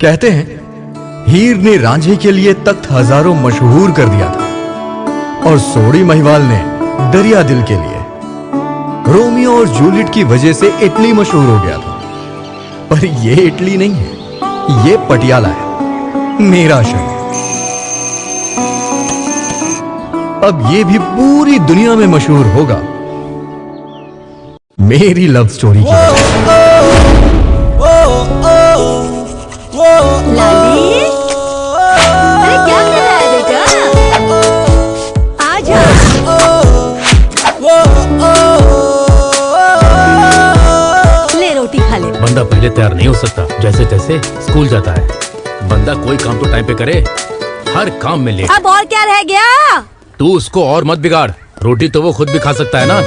कहते हैं हीर ने रांझे के लिए तख्त हजारों मशहूर कर दिया था और सोडी महिवाल ने दरिया दिल के लिए रोमियो और जूलियट की वजह से इटली मशहूर हो गया था। पर ये इटली नहीं है, ये पटियाला है, मेरा शहर। अब ये भी पूरी दुनिया में मशहूर होगा मेरी लव स्टोरी की वजह से। लाली, अरे क्या कर रहा है बेटा? आजा। ले रोटी खा ले। बंदा पहले तैयार नहीं हो सकता, जैसे तैसे स्कूल जाता है। बंदा कोई काम तो टाइम पे करे, हर काम में लेट। अब और क्या रह गया? तू उसको और मत बिगाड़, रोटी तो वो खुद भी खा सकता है ना।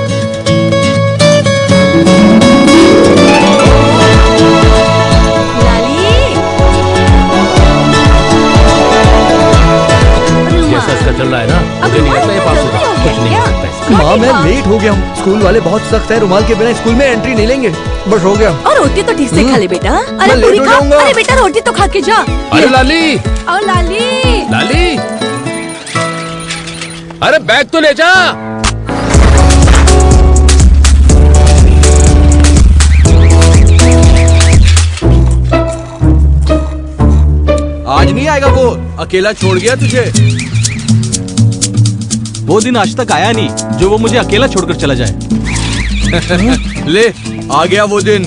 जैसा इसका चल रहा है ना, मुझे नहीं लगता ये पास होगा। कुछ नहीं हो सकता। माँ मैं लेट हो गया हूँ, स्कूल वाले बहुत सख्त है, रुमाल के बिना स्कूल में एंट्री नहीं लेंगे। बस हो गया। और रोटी तो ठीक से खा ले बेटा। अरे मैं पूरी लेट हो खा। जाऊंगा। अरे बेटा रोटी तो खा के जा। अरे लाली, और लाली, लाली, अरे बैग तो ले जा। आज नहीं आएगा वो, अकेला छोड़ गया तुझे। वो दिन आज तक आया नहीं जो वो मुझे अकेला छोड़कर चला जाए। ले आ गया वो दिन।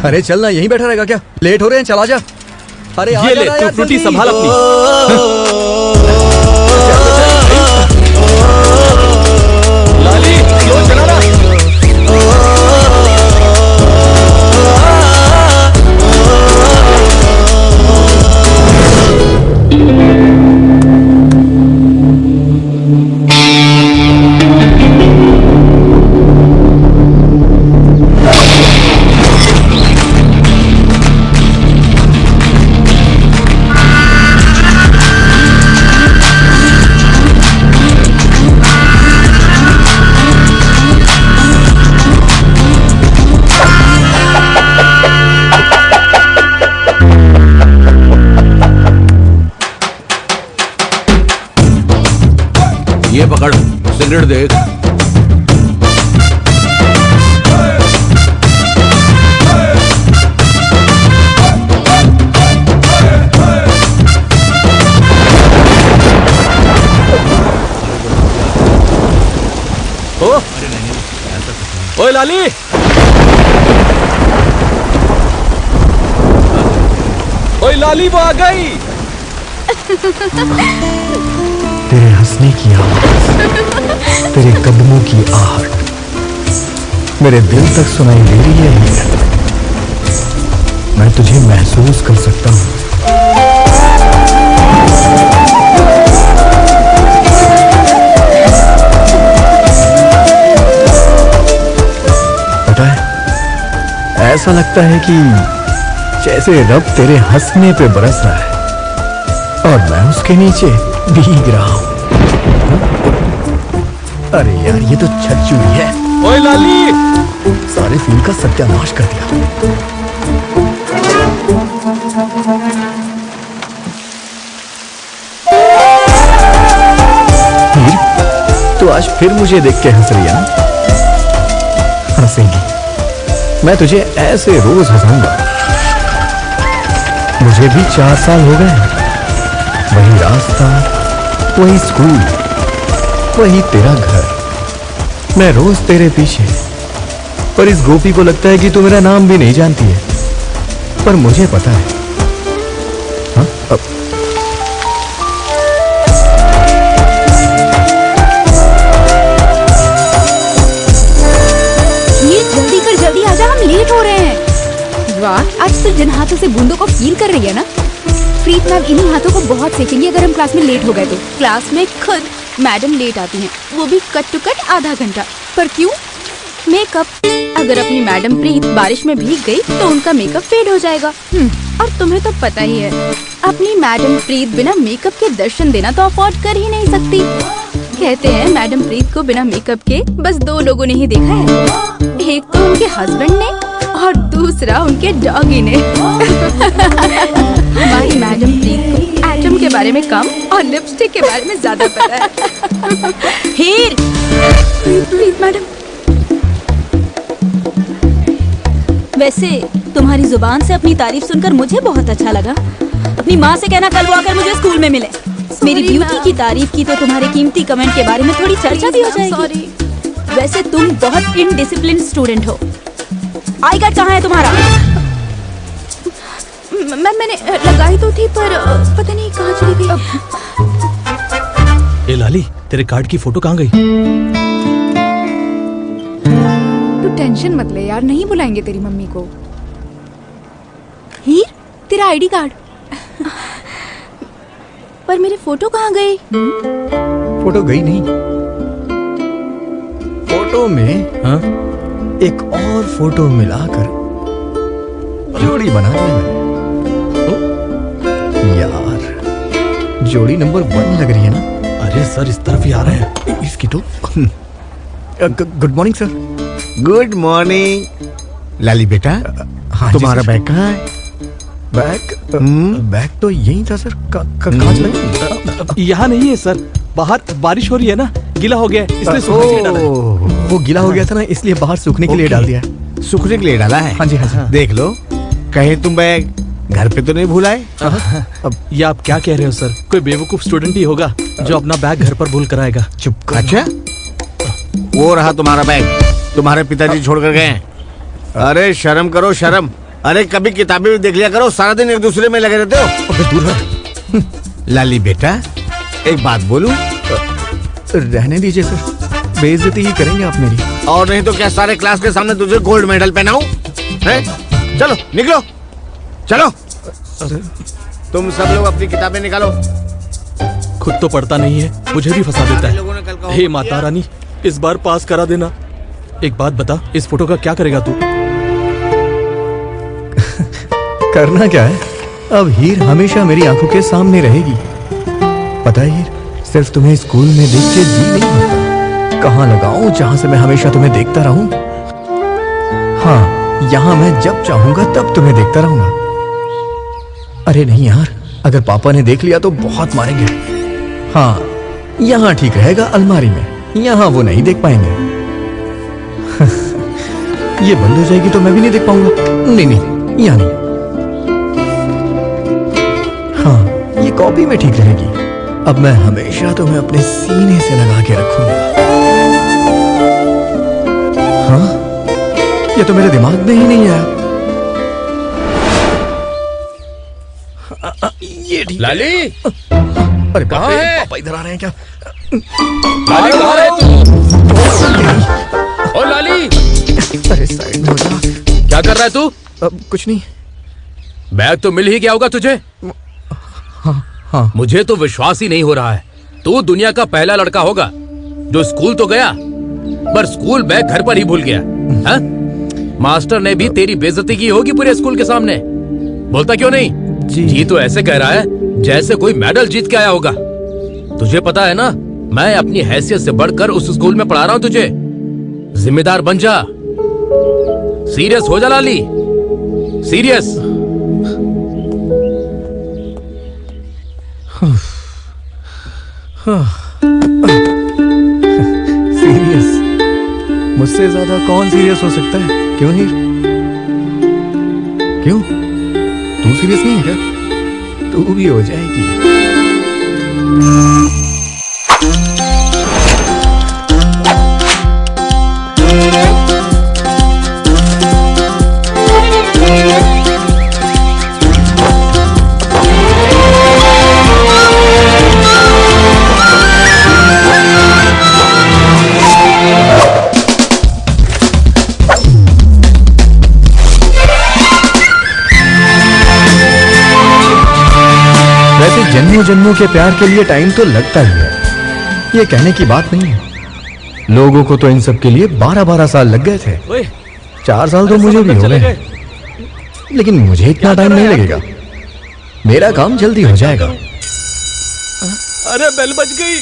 अरे चलना, यहीं बैठा रहेगा क्या? लेट हो रहे हैं, चला जा। अरे ये ले, तू फ्रूटी संभाल अपनी। लाली, लो चला ना। ये पकड़, सिगरेट देख। ओए लाली, ओए लाली, वो आ गई। तेरे हंसने की आवाज, तेरे कदमों की आहट मेरे दिल तक सुनाई दे रही है हीर। मैं तुझे महसूस कर सकता हूँ। पता है, ऐसा लगता है कि जैसे रब तेरे हंसने पे बरस रहा है और मैं उसके नीचे भीग रहा हूं। अरे यार, ये तो छत चूड़ी है। ओए लाली, सारे फूल का सत्यानाश कर दिया। हीर, तू आज फिर मुझे देख के हंस रही है ना? हंसेगी, मैं तुझे ऐसे रोज हंसाऊंगा। मुझे भी 4 साल हो गए हैं। वही रास्ता, वही स्कूल, वही तेरा घर। मैं रोज तेरे पीछे। पर इस गोपी को लगता है कि तू मेरा नाम भी नहीं जानती है, पर मुझे पता है। हाँ? ये जल्दी कर, जल्दी आजा, हम लेट हो रहे हैं। वाह, आज तो जिन हाथों से बूंदों को फील कर रही है ना, प्रीत मैम इन्हीं हाथों को बहुत सेकेंगी अगर हम क्लास में लेट हो गए तो। क्लास में खुद मैडम लेट आती हैं, वो भी कट टू कट आधा घंटा। पर क्यों? मेकअप। अगर अपनी मैडम प्रीत बारिश में भीग गई तो उनका मेकअप फेड हो जाएगा। और तुम्हें तो पता ही है, अपनी मैडम प्रीत बिना मेकअप के दर्शन देना तो अफोर्ड कर ही नहीं सकती। कहते हैं मैडम प्रीत को बिना मेकअप के बस 2 लोगों ने ही देखा है, एक तो उनके हस्बैंड ने और दूसरा उनके डॉगी ने। बारे में कम और लिपस्टिक के बारे में ज्यादा पता है। हीर, प्लीज मैडम। वैसे तुम्हारी जुबान से अपनी तारीफ सुनकर मुझे बहुत अच्छा लगा। अपनी माँ से कहना कल वो आकर मुझे स्कूल में मिले। मेरी ब्यूटी की तारीफ की तो तुम्हारे कीमती कमेंट के बारे में थोड़ी चर्चा भी हो जाएगी। वैसे तुम बहुत इनडिसिप्लिन स्टूडेंट हो। आई कार्ड कहाँ है तुम्हारा? मैंने लगाई तो थी पर पता नहीं कहाँ चली गई। ए लाली, तेरे कार्ड की फोटो कहाँ गई? तू टेंशन मत ले यार, नहीं बुलाएंगे तेरी मम्मी को। हीर, तेरा आईडी कार्ड। पर मेरी फोटो कहाँ गई? फोटो गई नहीं। फोटो में हाँ? एक और फोटो मिलाकर जोड़ी बना दी मैंने। यार, जोड़ी नंबर 1 लग रही है ना? अरे सर, इस तरफ ही आ रहे हैं। इसकी तो good morning sir. Good morning. Lali बेटा, हाँ तुम्हारा जी, बैग कहाँ है? बैग तो यही था सर। कहाँ चला गया? यहाँ नहीं है सर, बाहर बारिश हो रही है ना, गीला हो गया है, इसलिए सूखने के लिए डाला है। वो गीला हो गया था ना, इसलिए बाहर सूखने के लिए डाल दिया है। सूखने के लिए डाला है? हाँ जी, हाँ जी। देख लो, कहीं तुम बैग घर पे तो नहीं भूलाए? अब ये आप क्या कह रहे हो सर? कोई बेवकूफ स्टूडेंट ही होगा जो अपना बैग घर पर भूल कर आएगा। चुप कर। अच्छा, वो रहा तुम्हारा बैग, तुम्हारे पिताजी छोड़ कर गए हैं। अरे शर्म करो शर्म। अरे कभी किताबें भी देख लिया करो, सारा दिन एक दूसरे में लगे रहते हो। अबे दूर रह। लाली बेटा, एक बात बोलूं? रहने दीजिए सर, बेइज्जती ही करेंगे आप मेरी। और नहीं तो क्या सारे क्लास के सामने तुझे गोल्ड मेडल पहनाऊं? हैं? चलो निकलो, चलो। तुम सब लोग अपनी किताबें निकालो। खुद तो पढ़ता नहीं है, मुझे भी फंसा देता लोगों ने कल का है। हे माता रानी, इस बार पास करा देना। एक बात बता, इस फोटो का क्या करेगा तू? करना क्या है, अब हीर हमेशा मेरी आंखों के सामने रहेगी। पता है हीर, सिर्फ तुम्हें स्कूल में देख के जी नहीं भरता। कहाँ लगाऊं जहां से मैं हमेशा तुम्हें देखता रहूं? हाँ, यहाँ मैं जब चाहूंगा तब तुम्हें देखता रहूंगा। अरे नहीं यार, अगर पापा ने देख लिया तो बहुत मारेंगे। हाँ, यहाँ ठीक रहेगा अलमारी में, यहाँ वो नहीं देख पाएंगे। ये बंद हो जाएगी तो मैं भी नहीं देख पाऊंगा। नहीं नहीं, यहाँ नहीं। हाँ, ये कॉपी में ठीक रहेगी। अब मैं हमेशा तुम्हें अपने सीने से लगा के रखूंगा। हाँ, ये तो मेरे दिमाग में ही नहीं आया। ये ठीक। लाली, अरे कहाँ है? पापा इधर आ रहे हैं क्या? लाली कहाँ है तू? ओ लाली, अरे साइड में हो जा। क्या कर रहा है तू? कुछ नहीं। बैग तो मिल ही गया होगा तुझे। हाँ। मुझे तो विश्वास ही नहीं हो रहा है, तू दुनिया का पहला लड़का होगा जो स्कूल तो गया पर स्कूल बैग घर पर ही भूल गया। हाँ? मास्टर ने भी तेरी बेइज्जती की होगी पूरे स्कूल के सामने। बोलता क्यों नहीं? जी तो ऐसे कह रहा है जैसे कोई मेडल जीत के आया होगा। तुझे पता है ना, मैं अपनी हैसियत से बढ़कर उस स्कूल में पढ़ा रहा हूं तुझे। जिम्मेदार बन जा, सीरियस हो जा लाली, सीरियस। सीरियस? मुझसे ज्यादा कौन सीरियस हो सकता है? क्यों हीर? क्यों? तू सीरियस नहीं है क्या? तू भी हो जाएगी। जन्मों जन्मों के प्यार के लिए टाइम तो लगता ही है, ये कहने की बात नहीं है। लोगों को तो इन सब के लिए 12-12 साल लग गए थे। 4 साल तो मुझे भी हो गए, लेकिन मुझे इतना टाइम नहीं लगेगा। मेरा काम जल्दी हो जाएगा। अरे बेल बज गई।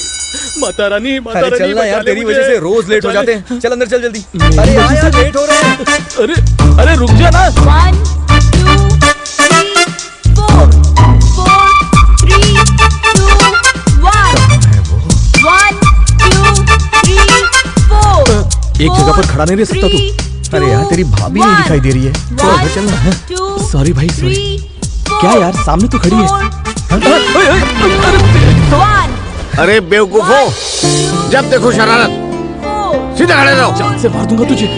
माता रानी, माता रानी, चलना यार, तेरी वजह से रोज लेट हो जाते हैं। चल अंदर चल जल्दी। अरे यार, लेट हो रहे हैं। अरे अरे रुक जा ना। 1 2 3 4 4 3 2 जगह पर खड़ा नहीं रह सकता तू? अरे यार तेरी भाभी नहीं दिखाई दे रही है, थोड़ा उधर चलना। सॉरी भाई सॉरी। क्या यार सामने तो खड़ी है। अरे बेवकूफो, जब देखो शरारत, सीधा खड़े रहो। जान से मार दूंगा तुझे।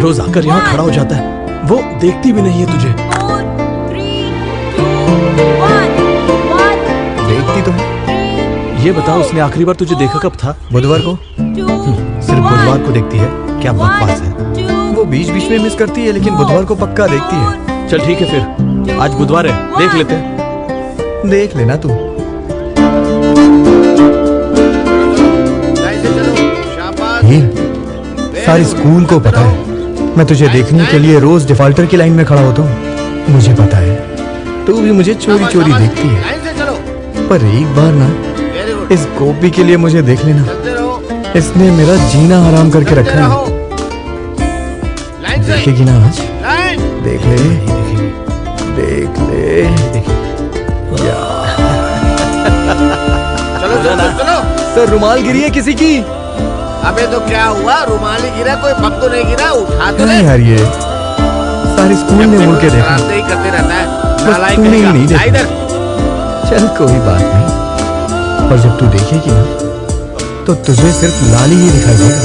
रोज आकर यहाँ खड़ा हो जाता है, वो देखती भी नहीं है तुझे। देखती तो है। ये बताओ उसने आखिरी बार तुझे देखा कब था? बुधवार को। सिर्फ बुधवार को देखती है? क्या बकवास है। वो बीच बीच में मिस करती है, लेकिन बुधवार को पक्का देखती है। चल ठीक है फिर, आज बुधवार है, देख लेते हैं। देख लेना तू। हीर, सारी स्कूल को पता है मैं तुझे देखने के लिए रोज डिफॉल्टर की लाइन में खड़ा होता हूँ। मुझे पता है तू भी मुझे चोरी चोरी देखती है, लाइन से चलो। पर एक बार ना वेरी गुड, इस गोपी के लिए मुझे देख लेना। चलते रहो। इसने मेरा जीना हराम करके चलते रखा रहो। है। लाइन से देखेगी ना आज? लाइन। देख ले, देख ले। चलो चलो चलो। सर रुमाल गिरी है किसी की? अबे तो क्या हुआ, रुमाली गिरा, कोई बम तो नहीं गिरा, उठा तो ले। नहीं यार, ये सारे स्कूल ने मुड़ के देखा। शरारतें ही करते रहता है, बस नालायक तूने ही कहेगा। नहीं देखा। आ इधर। चल कोई बात नहीं, और जब तू देखेगी ना तो तुझे सिर्फ लाली ही दिखाई देगा।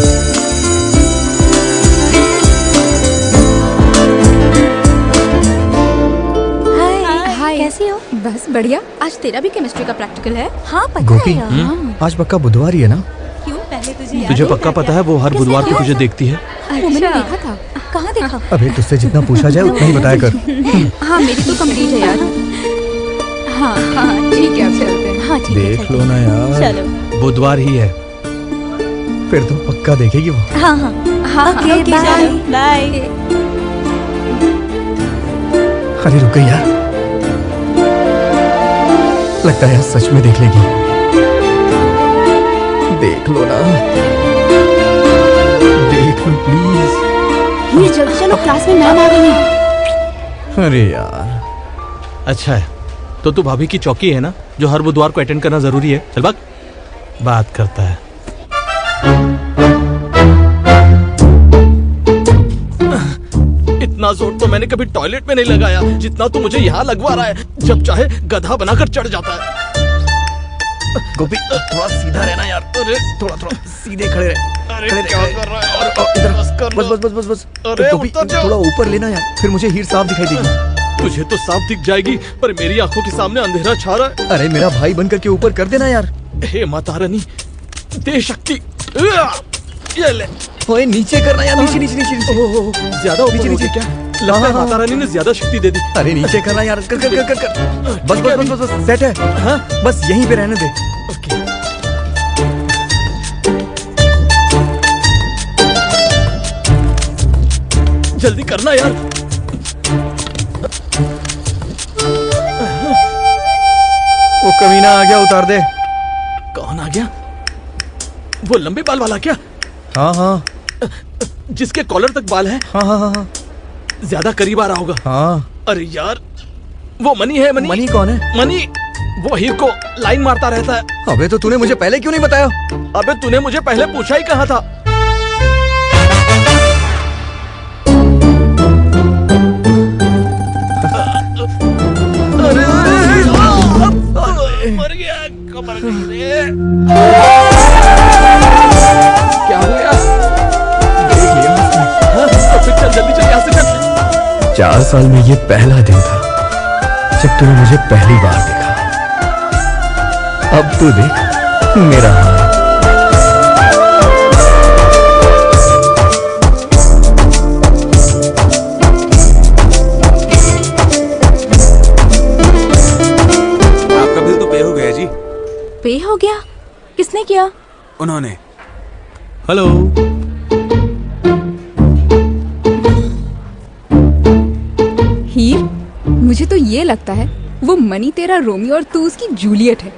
हाय। कैसी हो? बस बढ़िया। आज तेरा भी केमिस्ट्री का प्रैक्टिकल है? हाँ पता गोपी, है यार। आज पक्का बुधवार ही है ना? क्यों पहले तुझे याद तुझे नहीं पक्का था पता क्या? है वो हर किसने बुधवार को क्या? तुझे देखती है? वो मैंने देखा था। कहाँ देखा? अबे तुझसे जितना पूछा जाए उतना ही बताया कर। हाँ मेरी तो कंप्लीट है यार। हाँ हाँ ठीक है, अब चलते हैं। हाँ ठीक है देख चलते लो ना यार, हैं। चलो। बुधवार ही है। फिर तो पक्का देखेगी वो। हाँ हाँ हाँ ओके बाय बाय। अरे रुक गई यार, लगता है यार सच में देख लेगी। देख लो ना, देख लो प्लीज। ये जल्दी चलो, क्लास में मैम आ गई है। अरे यार, अच्छा है, तो तू भाभी की चौकी है ना, जो हर बुधवार को अटेंड करना जरूरी है। चल भाग, बात करता है। इतना जोर तो मैंने कभी टॉयलेट में नहीं लगाया जितना तू मुझे यहाँ लगवा रहा है। जब चाहे गधा बनाकर चढ़ जाता है। गोपी थोड़ा सीधा रहना यार। अरे थोड़ा थोड़ा सीधे खड़े रहे। अरे खड़े क्या रहे। कर रहा है? और इधर बस कर बस लो। बस बस बस। अरे गोपी उतर जाओ। थोड़ा ऊपर लेना यार, फिर मुझे हीर साफ दिखाई देगी। तुझे तो साफ दिख जाएगी, पर मेरी आंखों के सामने अंधेरा छा रहा है। अरे मेरा भाई बनकर के ऊपर कर देना यार। हे माता रानी, दे शक्ति। ये ले। ओए नीचे करना यार, नीचे नीचे नीचे नीचे। ओह, ज्यादा ऊपर नीचे, हो नीचे। गया क्या? लगता है हाँ, माता रानी ने ज्यादा शक्ति दे दी। अरे नीचे करना यार, कर कर कर कर कर। बस बस बस बस बस, सेट है। हाँ? बस यहीं पे रहने दे। ओके। जल्दी करना यार। वो कमीना आ गया, उतार दे। कौन आ गया? वो लंबे बाल वाला क्या? हाँ हाँ जिसके कॉलर तक बाल है? हाँ हाँ हाँ ज्यादा करीब आ रहा होगा। हाँ। अरे यार, वो मनी है। मनी मनी कौन है? मनी वो हीर को लाइन मारता रहता है। अबे तो तूने मुझे पहले क्यों नहीं बताया? अबे तूने मुझे पहले पूछा ही कहा था। अरे मर गया, कमर गई रे। क्या हो गया? देख लिया उसने। हाँ, तो फिर चल जल्दी चल, यहाँ से चल। 4 साल में ये पहला दिन था जब तूने मुझे पहली बार देखा। अब तू देख मेरा हाल। आपका बिल तो पे हो गया जी। पे हो गया? किसने किया? उन्होंने। हेलो। हीर, मुझे तो ये लगता है वो मनी तेरा रोमियो और तू उसकी जूलियट है।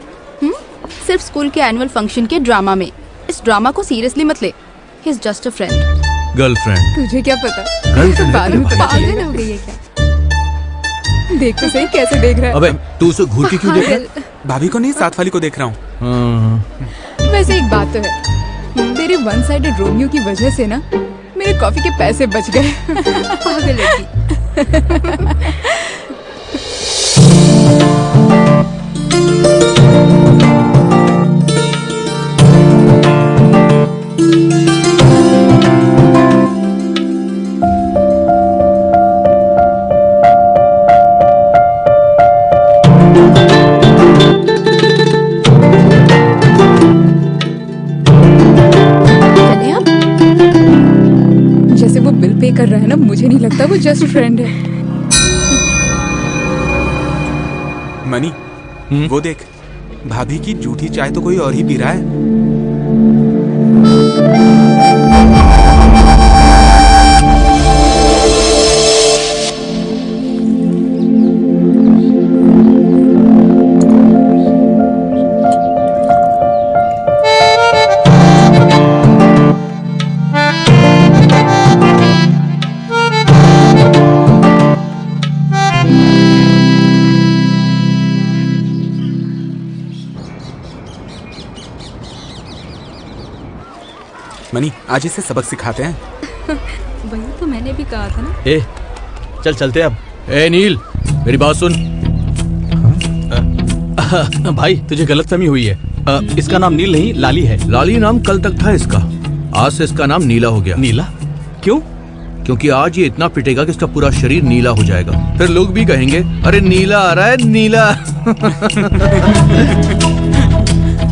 सिर्फ स्कूल के एनुअल फंक्शन के ड्रामा में। इस ड्रामा को सीरियसली मत ले। He is just a friend. Girlfriend. तुझे क्या पता? Girlfriend बाद में है पता पागल हो गई है क्या? देख तो सही कैसे देख रहा है। अबे तू उसे घूर के क्यों देख रहा पागल। है? भाभी को नहीं, साथ वाली को देख रहा हूँ। वैसे एक बात तो है, तेरे वन साइडेड रोमियो की वजह से ना मेरे कॉफी के पैसे बच गए। पागल लड़की। चले अब? जैसे वो बिल पे कर रहा है ना, मुझे नहीं लगता वो जस्ट फ्रेंड है। मनी वो देख, भाभी की जूठी चाय तो कोई और ही पी रहा है। मनी आज इसे सबक सिखाते हैं। वही तो मैंने भी कहा था ना। ए चल चलते अब। ए नील, मेरी बात सुन। भाई तुझे गलतफहमी हुई है। इसका नाम नील नहीं लाली है। लाली नाम कल तक था इसका, आज से इसका नाम नीला हो गया। नीला क्यों? क्योंकि आज ये इतना पिटेगा कि इसका पूरा शरीर नीला हो जाएगा। फिर लोग भी कहेंगे अरे नीला आ रहा है नीला।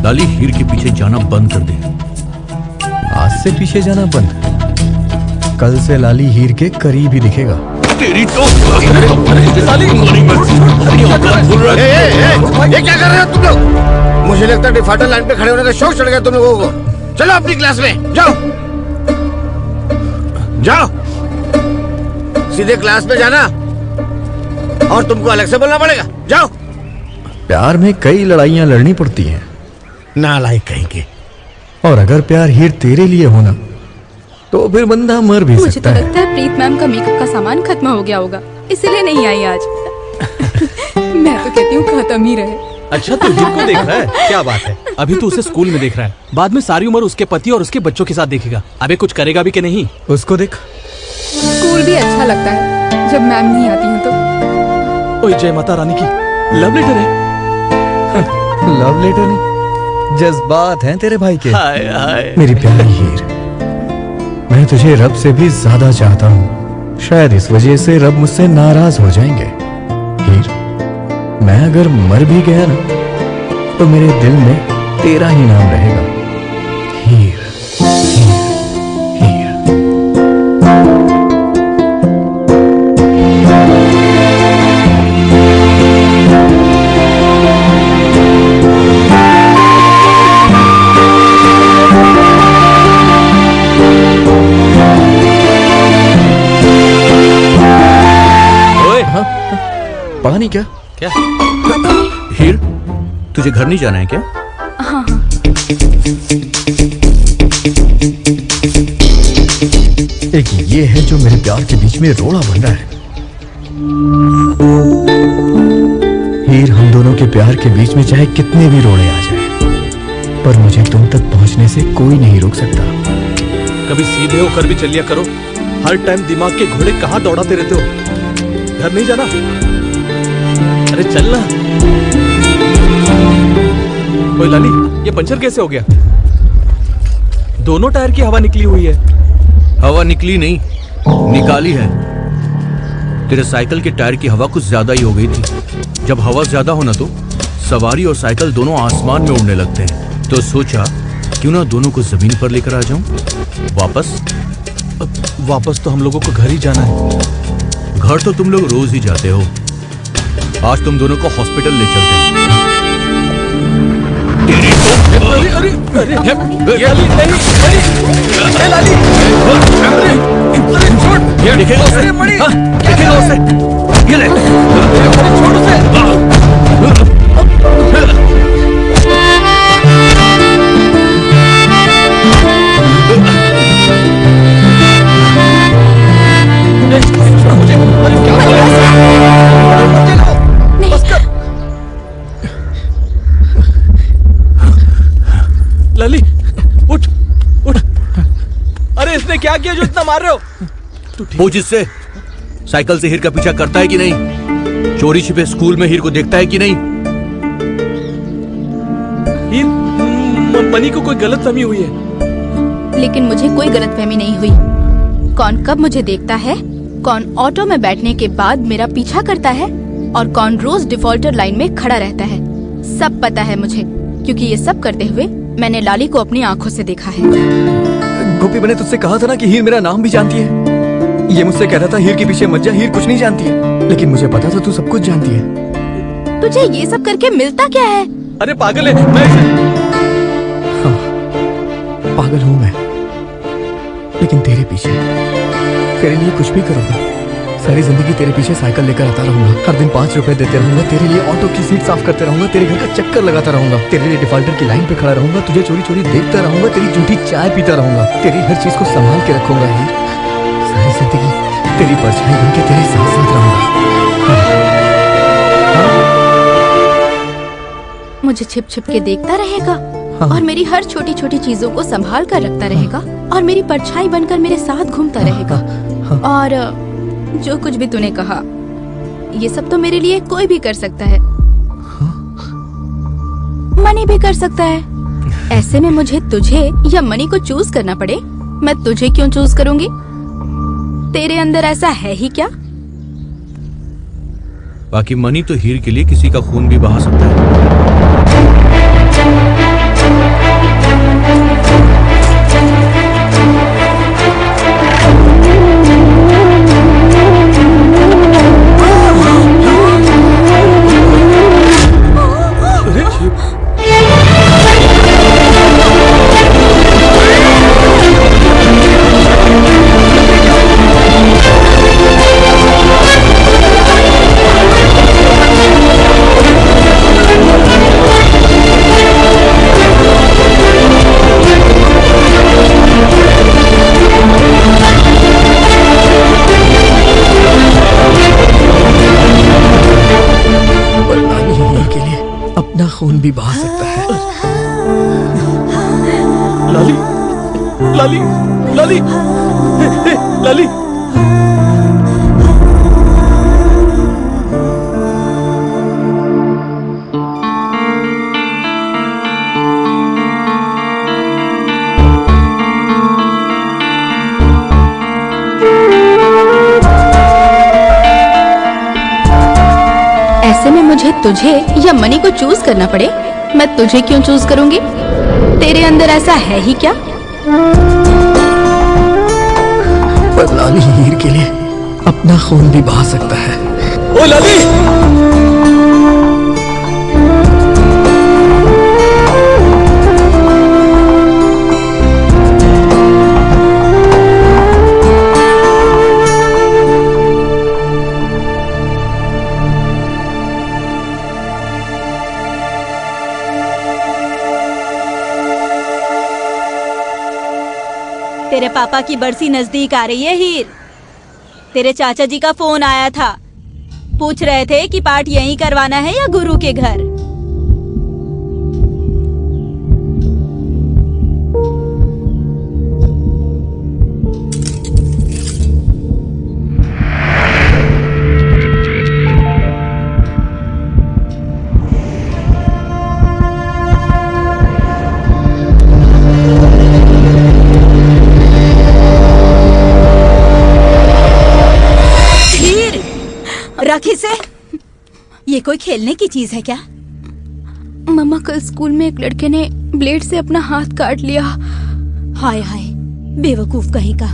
लाली हीर के पीछे जाना बंद कर दे। आज से पीछे जाना बंद। कल से लाली हीर के करीब ही दिखेगा। तेरी तो ये क्या कर रहे हो तुम लोग? मुझे लगता है डिफाल्टर लाइन पे खड़े होने का शौक चढ़ गया तुम लोगों को। चलो अपनी क्लास में जाओ, जाओ सीधे क्लास में जाना, और तुमको अलग से बोलना पड़ेगा। जाओ। प्यार में कई लड़ाइयां लड़नी पड़ती हैं। नालायक कहेंगे। और अगर प्यार हीर तेरे लिए होना तो फिर बंदा मर भी मुझे सकता तो है। लगता है प्रीत मैम का मेकअप का सामान खत्म हो गया होगा, इसलिए नहीं आई आज। मैं तो कहती हूँ खत्म ही रहे। अच्छा तू हीर को देख रहा है? क्या बात है। अभी तो उसे स्कूल में देख रहा है, बाद में सारी उम्र उसके पति और उसके बच्चों के साथ देखेगा। अबे कुछ करेगा भी कि नहीं? उसको देख। स्कूल भी अच्छा लगता है जब मैम नहीं आती हैं तो। ओए जय माता रानी की। लव लेटर है। लव लेटर नहीं, जज्बात हैं तेरे भाई के। हाय हाय। मेरी प्यारी हीर, मैं तुझे रब से भी ज्यादा चाहता हूँ। शायद इस वजह से रब मुझसे नाराज हो जाएंगे। हीर, मैं अगर मर भी गया ना तो मेरे दिल में तेरा ही नाम रहेगा। हीर, हीर, हीर। पढ़ा नहीं क्या? क्या? हीर, तुझे घर नहीं जाना है क्या? हाँ। एक ये है जो मेरे प्यार के बीच में रोड़ा बन रहा है। हीर, हम दोनों के प्यार के बीच में चाहे कितने भी रोड़े आ जाए, पर मुझे तुम तक पहुंचने से कोई नहीं रोक सकता। कभी सीधे होकर भी चलिया करो। हर टाइम दिमाग के घोड़े कहाँ दौड़ाते रहते हो? घर नहीं जाना? अरे चलना। ओए लाली, ये पंचर कैसे हो गया? दोनों टायर की हवा निकली हुई है। हवा निकली नहीं, निकाली है। तेरे साइकिल के टायर की हवा कुछ ज्यादा ही हो गई थी। जब हवा ज्यादा हो ना तो सवारी और साइकिल दोनों आसमान में उड़ने लगते हैं। तो सोचा क्यों ना दोनों को जमीन पर लेकर आ जाऊं। वापस तो हम लोगों को घर ही जाना है। घर तो तुम लोग रोज ही जाते हो। आज तुम दोनों को हॉस्पिटल ले चलते हैं। अरे अरे अरे ये लाली नहीं, ये लाली। अरे छोड़। ये दिखेगा उसे। हाँ, दिखेगा उसे। ये ले। छोड़ उसे। लाली उठ। क्या किया जो इतना मार रहे हो? पूछ इससे, साइकिल से हीर का पीछा करता है कि नहीं? चोरी छिपे स्कूल में हीर को देखता है कि नहीं? हीर, मनी को कोई गलतफहमी हुई है। लेकिन मुझे कोई गलतफहमी नहीं हुई। कौन कब मुझे देखता है, कौन ऑटो में बैठने के बाद मेरा पीछा करता है, और कौन रोज डिफॉल्टर लाइन में खड़ा रहता है, सब पता है मुझे। क्योंकि ये सब करते हुए मैंने लाली को अपनी आंखों से देखा है। गोपी, मैंने तुझसे कहा था ना कि हीर मेरा नाम भी जानती है। ये मुझसे कह रहा था हीर के पीछे मत जा, हीर कुछ नहीं जानती है। लेकिन मुझे पता था तू सब कुछ जानती है। तुझे ये सब करके मिलता क्या है? अरे पागल है, मैं हाँ, पागल हूँ मैं, लेकिन तेरे पीछे, तेरे लिए कुछ भी करूंगा। सारी जिंदगी तेरे पीछे साइकिल लेकर आता रहूंगा। हर दिन 5 रुपए देते रहूंगा। तेरे लिए ऑटो की सीट साफ करते रहूंगा। तेरे घर का चक्कर लगाता रहूंगा। तेरे लिए डिफॉल्टर की लाइन पे खड़ा रहूंगा। तुझे चोरी चोरी देखता रहूंगा। तेरी झूठी चाय पीता रहूंगा। तेरी हर चीज को संभाल के रखूंगा हीर। सारी जिंदगी तेरी परछाई बन के तेरे साथ साथ रहूंगा। मुझे छिप छिप के देखता रहेगा, हाँ। और मेरी हर छोटी छोटी चीजों को संभाल कर रखता रहेगा, और मेरी परछाई बनकर मेरे साथ घूमता रहेगा। हाँ। और जो कुछ भी तूने कहा, ये सब तो मेरे लिए कोई भी कर सकता है। मनी भी कर सकता है। ऐसे में मुझे तुझे या मनी को चूज करना पड़े, मैं तुझे क्यों चूज करूंगी? तेरे अंदर ऐसा है ही क्या? बाकी मनी तो हीर के लिए किसी का खून भी बहा सकता है। खून भी बहा सकता है। लाली, लाली, लाली, लाली। ऐसे में मुझे तुझे या मनी को चूज करना पड़े, मैं तुझे क्यों चूज करूंगी? तेरे अंदर ऐसा है ही क्या? पर लाली हीर के लिए अपना खून भी बहा सकता है। ओ लाली! तेरे पापा की बरसी नजदीक आ रही है हीर। तेरे चाचा जी का फोन आया था, पूछ रहे थे कि पाठ यहीं करवाना है या गुरु के घर। रख इसे। ये कोई खेलने की चीज है क्या? मम्मा, कल स्कूल में एक लड़के ने ब्लेड से अपना हाथ काट लिया। हाय हाय, बेवकूफ कहीं का।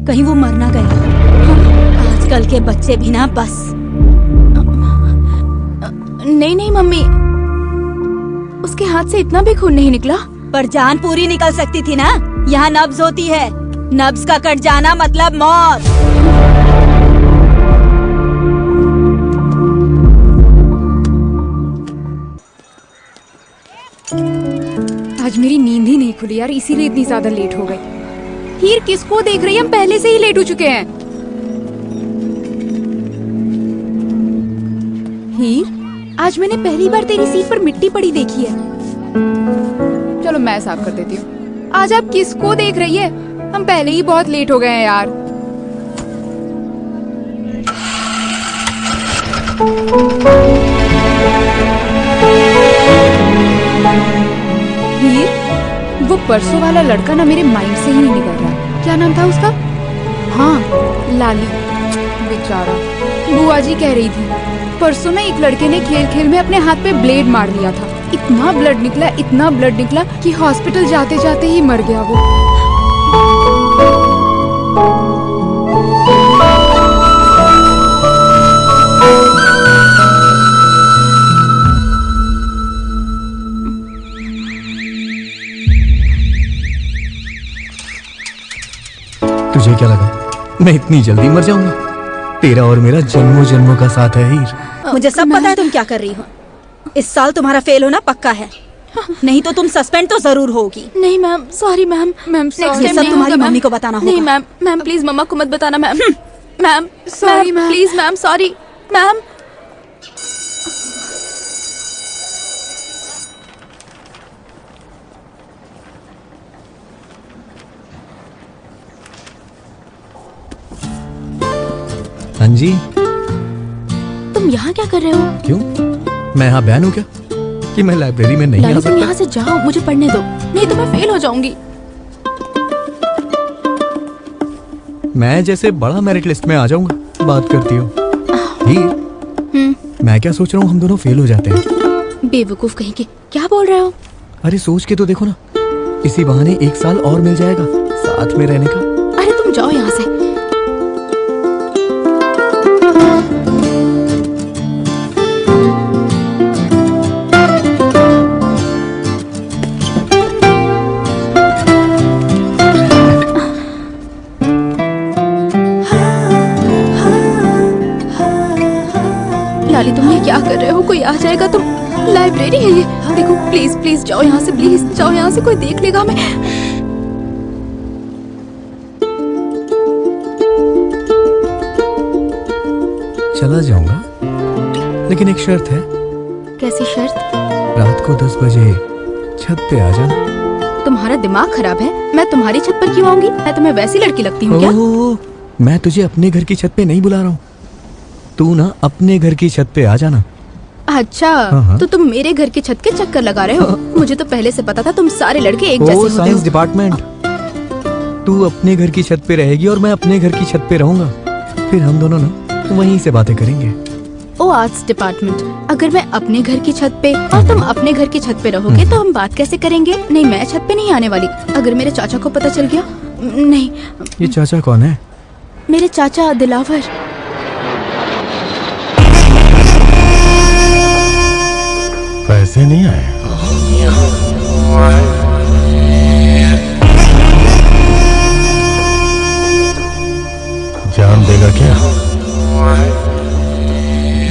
कहीं वो मर ना गया। आजकल के बच्चे भी ना बस। नहीं नहीं मम्मी, उसके हाथ से इतना भी खून नहीं निकला। पर जान पूरी निकल सकती थी ना। यहाँ नब्ज होती है, नब्ज का कट जाना मतलब मौत। आज मेरी नींद ही नहीं खुली यार, इसीलिए इतनी ज्यादा लेट हो गई। हीर किसको देख रही है? हम पहले से ही लेट हो चुके हैं। हीर, आज मैंने पहली बार तेरी सीट पर मिट्टी पड़ी देखी है। चलो मैं साफ कर देती हूँ। आज आप किसको देख रही है? हम पहले ही बहुत लेट हो गए हैं यार। हीर, वो परसों वाला लड़का ना मेरे माइंड से ही नहीं निकल रहा। क्या नाम था उसका? हाँ, लाली। बेचारा। बुआ जी कह रही थी परसों ना एक लड़के ने खेल खेल में अपने हाथ पे ब्लेड मार लिया था। इतना ब्लड निकला कि हॉस्पिटल जाते जाते ही मर गया वो। तुझे क्या लगा मैं इतनी जल्दी मर जाऊंगा? तेरा और मेरा जन्मों जन्मों का साथ है हीर। मुझे सब पता है तुम क्या कर रही हो। इस साल तुम्हारा फेल होना पक्का है, नहीं तो तुम सस्पेंड तो जरूर होगी। नहीं मैम, सॉरी मैम। मैम ये सब तुम्हारी मम्मी को बताना होगा। नहीं मैम, मैम प्लीज मम्मा को मत बताना ma'am. Ma'am sorry ma'am, please ma'am, sorry ma'am. हाँ जी। तुम यहाँ क्या कर रहे हो? क्यों, मैं यहाँ बैन हूँ क्या कि मैं लाइब्रेरी में नहीं आ तुम सकता? यहाँ से जाओ, मुझे पढ़ने दो, नहीं तो मैं फेल हो जाऊंगी। मैं जैसे बड़ा मेरिट लिस्ट में आ जाऊंगा। बात करती हो हीर, मैं क्या सोच रहा हूँ, हम दोनों फेल हो जाते हैं। बेवकूफ कहीं के, क्या बोल रहे हो? अरे सोच के तो देखो ना, इसी बहाने 1 साल और मिल जाएगा साथ में रहने का। अरे तुम जाओ यहाँ से। लाली तुम ये क्या कर रहे हो? कोई आ जाएगा तो। लाइब्रेरी है ये, देखो प्लीज प्लीज जाओ यहाँ से, प्लीज जाओ यहाँ से, कोई देख लेगा हमें। चला जाऊंगा, लेकिन एक शर्त है। कैसी शर्त? रात को 10 बजे छत पे आ जाना। तुम्हारा दिमाग खराब है? मैं तुम्हारी छत पर क्यों आऊंगी? मैं तुम्हें वैसी लड़की लगती हूँ क्या? मैं तुझे अपने घर की छत पे नहीं बुला रहा हूँ, तू ना अपने घर की छत पे आ जाना। अच्छा, हाँ। तो तुम मेरे घर की छत के चक्कर लगा रहे हो? मुझे तो पहले से पता था तुम सारे लड़के एक जैसे होते साइंस हो। डिपार्टमेंट, तू अपने घर की छत पे रहेगी और मैं अपने घर की छत पे रहूंगा। फिर हम दोनों ना वहीं से बातें करेंगे। ओ आर्ट्स डिपार्टमेंट, अगर मैं अपने घर की छत पे और तुम अपने घर की छत पे रहोगे तो हम बात कैसे करेंगे? नहीं, मैं छत पे नहीं आने वाली। अगर मेरे चाचा को पता चल गया। नहीं। ये चाचा कौन है? मेरे चाचा दिलावर। पैसे नहीं आए? जान देगा क्या?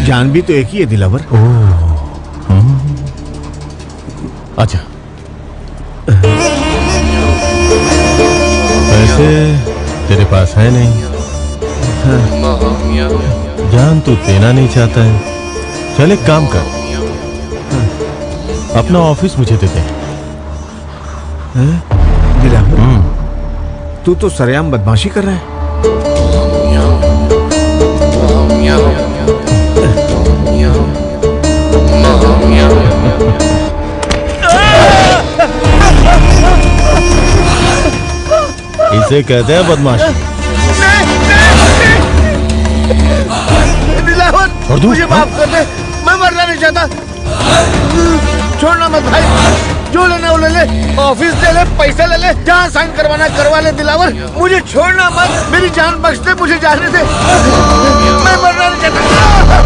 जान भी तो एक ही है दिलावर। अच्छा, पैसे तेरे पास है नहीं। जान तू देना नहीं चाहता है। चल एक काम कर, अपना ऑफिस मुझे दे दे। दिलावर, तू तो सरेआम बदमाशी कर रहा है। इसे कहते हैं बदमाशी। दिलावर, और तू? मुझे माफ कर दे, मैं मरना नहीं चाहता। छोड़ना मत भाई, जो लेना वो ले ले, ऑफिस ले ले, पैसा ले ले, जहाँ साइन करवाना करवा ले। दिलावर, मुझे छोड़ना मत, मेरी जान बख्श दे, मुझे जाने दे, मैं मरना नहीं चाहता।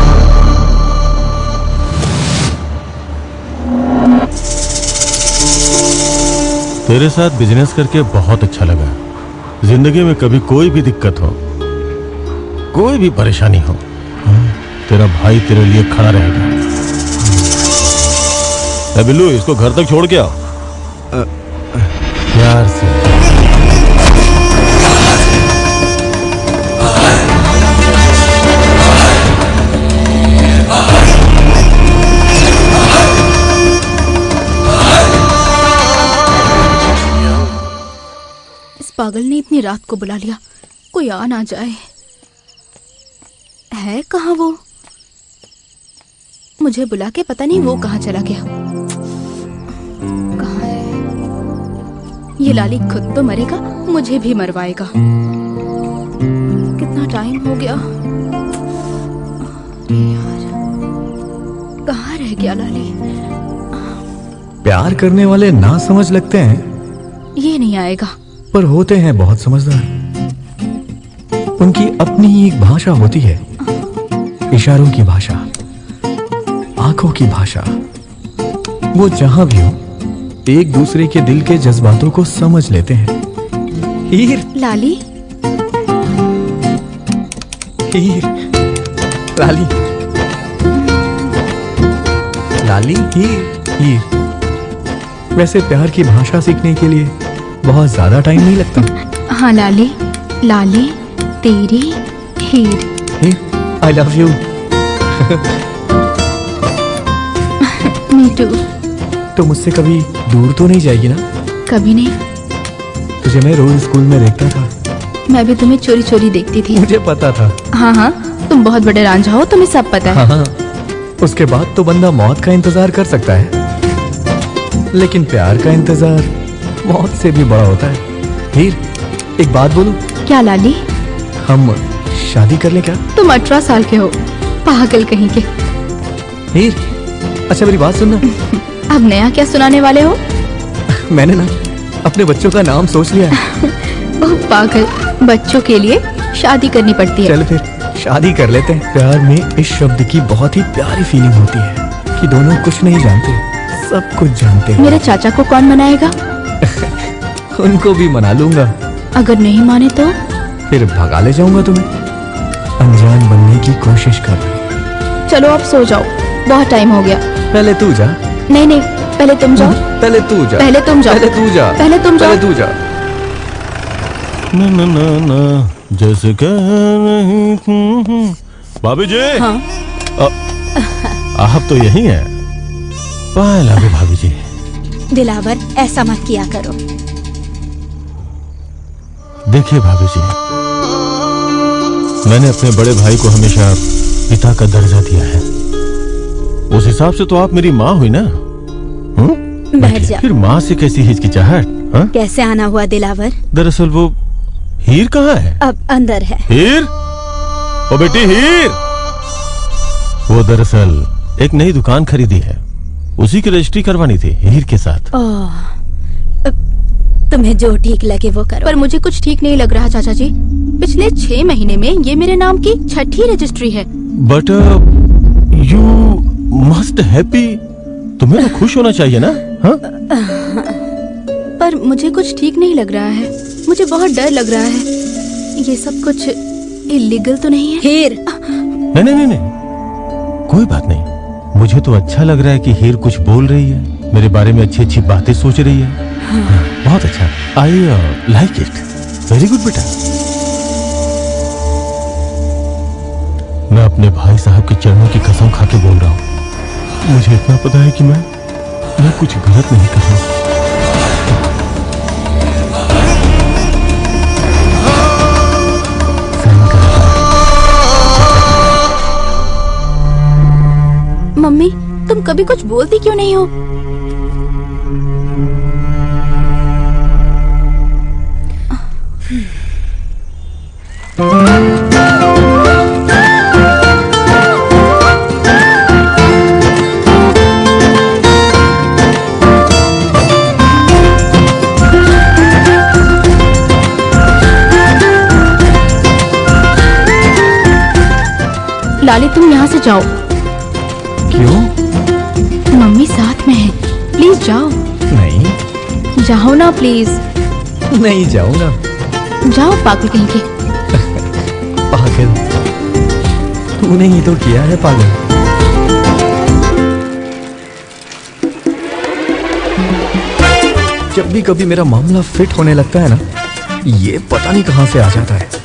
तेरे साथ बिजनेस करके बहुत अच्छा लगा। जिंदगी में कभी कोई भी दिक्कत हो, कोई भी परेशानी हो, तेरा भाई तेरे लिए खड़ा रहेगा। बिल्लू, इसको घर तक छोड़ के आओ प्यार से। पागल पागल ने इतनी रात को बुला लिया, कोई आ ना जाए। है कहाँ वो? मुझे बुला के पता नहीं वो कहाँ चला गया। कहाँ है? ये लाली खुद तो मरेगा, मुझे भी मरवाएगा। कितना टाइम हो गया। अरे यार, कहाँ रह गया लाली? प्यार करने वाले ना समझ लगते हैं, ये नहीं आएगा। पर होते हैं बहुत समझदार। उनकी अपनी ही एक भाषा होती है, इशारों की भाषा, आंखों की भाषा। वो जहां भी हो एक दूसरे के दिल के जज्बातों को समझ लेते हैं। हीर, लाली, हीर, लाली, लाली, हीर, हीर। वैसे प्यार की भाषा सीखने के लिए बहुत ज्यादा टाइम नहीं लगता। हाँ लाली, लाली तेरी Heer. Heer, I love you. Me too. तो मुझसे कभी दूर तो नहीं जाएगी ना? कभी नहीं। तुझे मैं रोज स्कूल में देखता था। मैं भी तुम्हें चोरी चोरी देखती थी। मुझे पता था। हाँ हाँ, तुम बहुत बड़े रांझा हो, तुम्हें सब पता है। हाँ, उसके बाद तो बंदा मौत का इंतजार कर सकता है, लेकिन प्यार का इंतजार मौत से भी बड़ा होता है। हीर, एक बात बोलूं? क्या लाली? हम शादी कर लें क्या? तुम 18 साल के हो, पागल कहीं के। हीर, अच्छा मेरी बात सुनना। अब नया क्या सुनाने वाले हो? मैंने ना अपने बच्चों का नाम सोच लिया है। ओह पागल, बच्चों के लिए शादी करनी पड़ती है। चल फिर शादी कर लेते हैं। प्यार में इस शब्द की बहुत ही प्यारी फीलिंग होती है कि दोनों कुछ नहीं जानते, सब कुछ जानते हैं। मेरे चाचा को कौन मनाएगा? उनको भी मना लूंगा। अगर नहीं माने तो? फिर भगा ले जाऊंगा तुम्हें। अनजान बनने की कोशिश कर रही। चलो अब सो जाओ, बहुत टाइम हो गया। पहले तू जा। नहीं नहीं, पहले तुम जाओ। पहले तू जा। पहले तुम जाओ। पहले तू जा। पहले तुम जाओ। पहले तू जा। ना ना ना ना, जैसे कह नहीं। भाभी जी। हाँ। आप तो यही हैं। बाय लव भाभी जी। दिलावर, ऐसा मत किया करो। देखिए भाभी जी, मैंने अपने बड़े भाई को हमेशा पिता का दर्जा दिया है। उस हिसाब से तो आप मेरी माँ हुई ना? बैठ जा। फिर माँ से कैसी हिचकिचाहट? हाँ? कैसे आना हुआ दिलावर? दरअसल वो हीर कहाँ है? अब अंदर है। हीर, ओ बेटी हीर। वो दरअसल एक नई दुकान खरीदी है, उसी की रजिस्ट्री करवानी थी हीर के साथ। ओह, तुम्हें जो ठीक लगे वो करो। पर मुझे कुछ ठीक नहीं लग रहा चाचा जी। पिछले 6 महीने में ये मेरे नाम की 6ठी रजिस्ट्री है। But you must happy. तुम्हें तो खुश होना चाहिए ना? हाँ? पर मुझे कुछ ठीक नहीं लग रहा है। मुझे बहुत डर लग रहा है। ये सब कुछ इलीगल तो नहीं है? हीर, नहीं नहीं नहीं नहीं, कोई बात नहीं। मुझे तो अच्छा लग रहा है कि हीर कुछ बोल रही है, मेरे बारे में अच्छी अच्छी बातें सोच रही है। हाँ, बहुत अच्छा। I like it. Very good बेटा। मैं अपने भाई साहब के चरणों की कसम खा के बोल रहा हूँ, मुझे इतना पता है कि मैं कुछ गलत नहीं कर रहा। मम्मी, तुम कभी कुछ बोलती क्यों नहीं हो? लाली, तुम यहाँ से जाओ। क्यों? मम्मी साथ में है, प्लीज जाओ। नहीं, जाओ ना प्लीज। नहीं जाऊंगा। जाओ पागल कहीं के। पागल? तूने ही तो किया है पागल। जब भी कभी मेरा मामला फिट होने लगता है ना, ये पता नहीं कहां से आ जाता है।